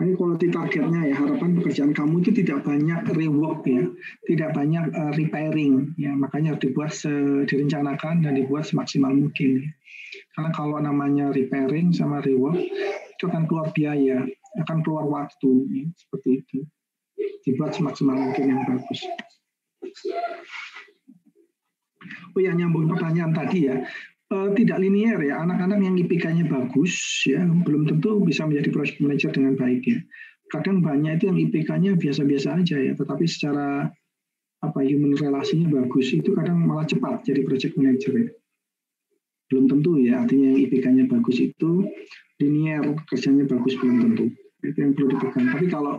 Ini quality targetnya ya, harapan pekerjaan kamu itu tidak banyak rework ya, tidak banyak repairing ya, makanya harus dibuat direncanakan dan dibuat semaksimal mungkin. Karena kalau namanya repairing sama rework itu akan keluar biaya, akan keluar waktu ya, seperti itu. Dibuat semaksimal mungkin yang bagus. Oh ya, nyambung pertanyaan tadi ya. Tidak linear ya, anak-anak yang IPK-nya bagus ya belum tentu bisa menjadi project manager dengan baik ya. Kadang banyak itu yang IPK-nya biasa-biasa aja ya, tetapi secara human relasinya bagus, itu kadang malah cepat jadi project manager ya. Belum tentu ya, artinya yang IPK-nya bagus itu linear, kerjanya bagus belum tentu. Itu yang perlu dipegang. Tapi kalau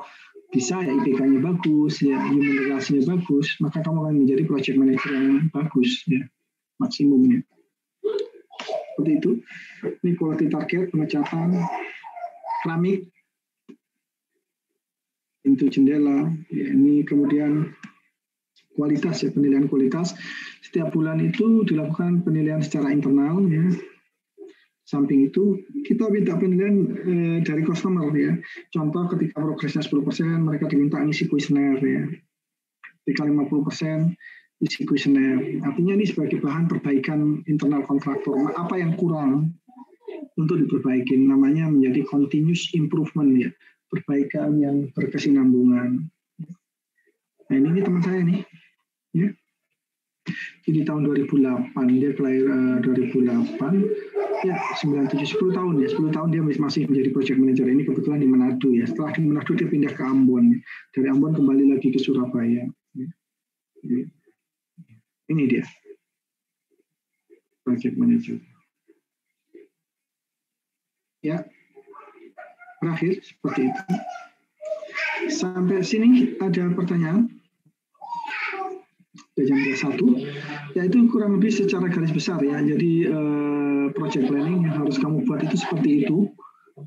bisa ya IPK-nya bagus ya, human relasinya bagus, maka kamu akan menjadi project manager yang bagus ya, maksimumnya. Seperti itu. Ini quality target, pengecatan keramik, pintu jendela. Ya, ini kemudian kualitas ya, penilaian kualitas. Setiap bulan itu dilakukan penilaian secara internal ya. Samping itu kita minta penilaian dari customer ya. Contoh ketika progresnya 10%, mereka diminta ngisi kuesioner ya. Ketika 50%, isi kuesioner. Artinya ini sebagai bahan perbaikan internal kontraktor. Apa yang kurang untuk diperbaiki? Namanya menjadi continuous improvement ya. Perbaikan yang berkesinambungan. Nah ini teman saya nih. Ya. Ini tahun 2008, dia kelahiran 2008. Ya, 97, 10 tahun ya. 10 tahun dia masih menjadi project manager. Ini kebetulan di Manado ya. Setelah di Manado dia pindah ke Ambon. Dari Ambon kembali lagi ke Surabaya. Ya. Ini dia, project manager. Ya, terakhir seperti itu. Sampai sini ada pertanyaan? Jam 1, yaitu kurang lebih secara garis besar ya. Jadi project planning yang harus kamu buat itu seperti itu,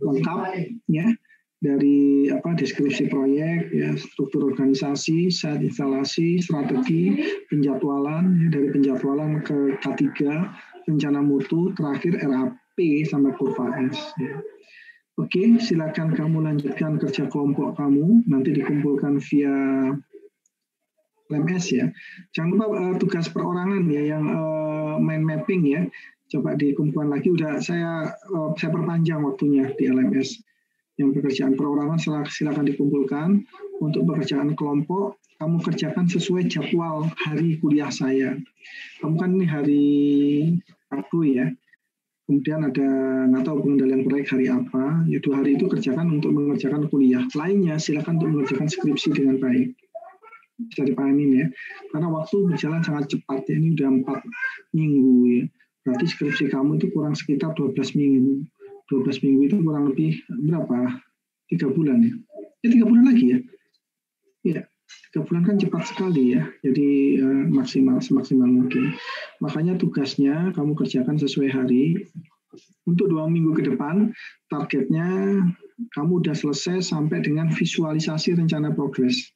lengkap ya. Dari deskripsi proyek, ya, struktur organisasi, set instalasi, strategi, penjadwalan, ya, dari penjadwalan ke K3, rencana mutu, terakhir RAP sama kurva S. Ya. Oke, silakan kamu lanjutkan kerja kelompok kamu, nanti dikumpulkan via LMS ya. Jangan lupa tugas perorangan ya, yang mind mapping ya, coba dikumpulkan lagi. Udah saya perpanjang waktunya di LMS. Yang pekerjaan perorangan silakan dikumpulkan. Untuk pekerjaan kelompok, kamu kerjakan sesuai jadwal hari kuliah saya. Kamu kan ini hari Rabu ya. Kemudian ada nggak tahu pengendalian proyek hari apa. Ya 2 hari itu kerjakan untuk mengerjakan kuliah. Lainnya silakan untuk mengerjakan skripsi dengan baik. Bisa dipahami ya. Karena waktu berjalan sangat cepat ya. Ini udah 4 minggu ya. Berarti skripsi kamu itu kurang sekitar 12 minggu. 12 minggu itu kurang lebih berapa? 3 bulan ya? Ya 3 bulan lagi ya? Ya, 3 bulan kan cepat sekali ya. Jadi semaksimal mungkin. Makanya tugasnya kamu kerjakan sesuai hari. Untuk 2 minggu ke depan, targetnya kamu udah selesai sampai dengan visualisasi rencana progres.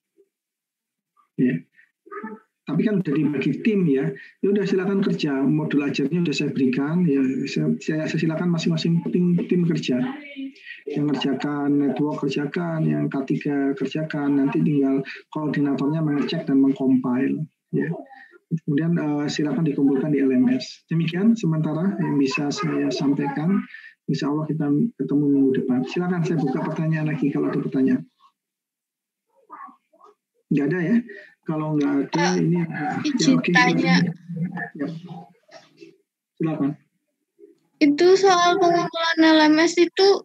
Ya. Tapi kan udah dibagi tim ya. Ya udah silakan kerja. Modul ajarnya udah saya berikan. Ya saya silakan masing-masing tim kerja. Yang kerjakan network kerjakan, yang K3 kerjakan. Nanti tinggal koordinatornya mengecek dan mengcompile. Ya. Kemudian silakan dikumpulkan di LMS. Demikian sementara yang bisa saya sampaikan. Insya Allah kita ketemu minggu depan. Silakan saya buka pertanyaan lagi kalau ada pertanyaan. Nggak ada ya? Kalau nggak ada, ini izin tanya. Ya. Silakan. Itu soal pengumpulan LMS itu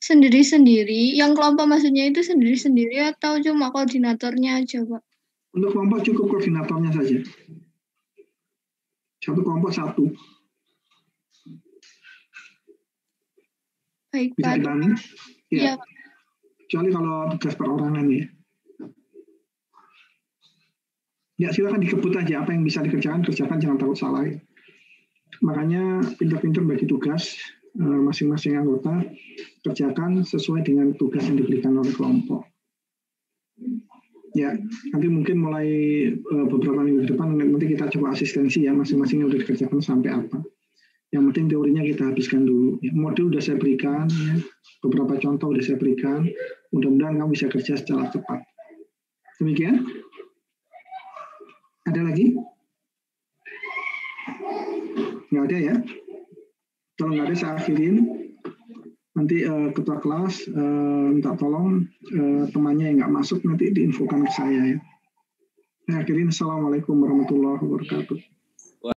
sendiri-sendiri. Yang kelompok maksudnya itu sendiri-sendiri atau cuma koordinatornya aja, Pak? Untuk kelompok cukup koordinatornya saja. Satu kelompok satu. Baik, bisa Pak. dipahami? Ya. Kecuali kalau tugas perorangan ya. Ya silakan dikebut aja apa yang bisa dikerjakan, kerjakan, jangan takut salah. Makanya pintar-pintar bagi tugas masing-masing anggota, kerjakan sesuai dengan tugas yang diberikan oleh kelompok. Ya, nanti mungkin mulai beberapa minggu ke depan nanti kita coba asistensi ya, masing-masing yang sudah dikerjakan sampai apa. Yang penting teorinya kita habiskan dulu. Ya, modul sudah saya berikan, ya. Beberapa contoh sudah saya berikan. Mudah-mudahan kamu bisa kerja secara cepat. Demikian. Ada lagi? Nggak ada ya? Kalau nggak ada saya akhirin. Nanti ketua kelas minta tolong temannya yang nggak masuk nanti diinfokan ke saya ya. Saya akhirin. Assalamualaikum warahmatullahi wabarakatuh.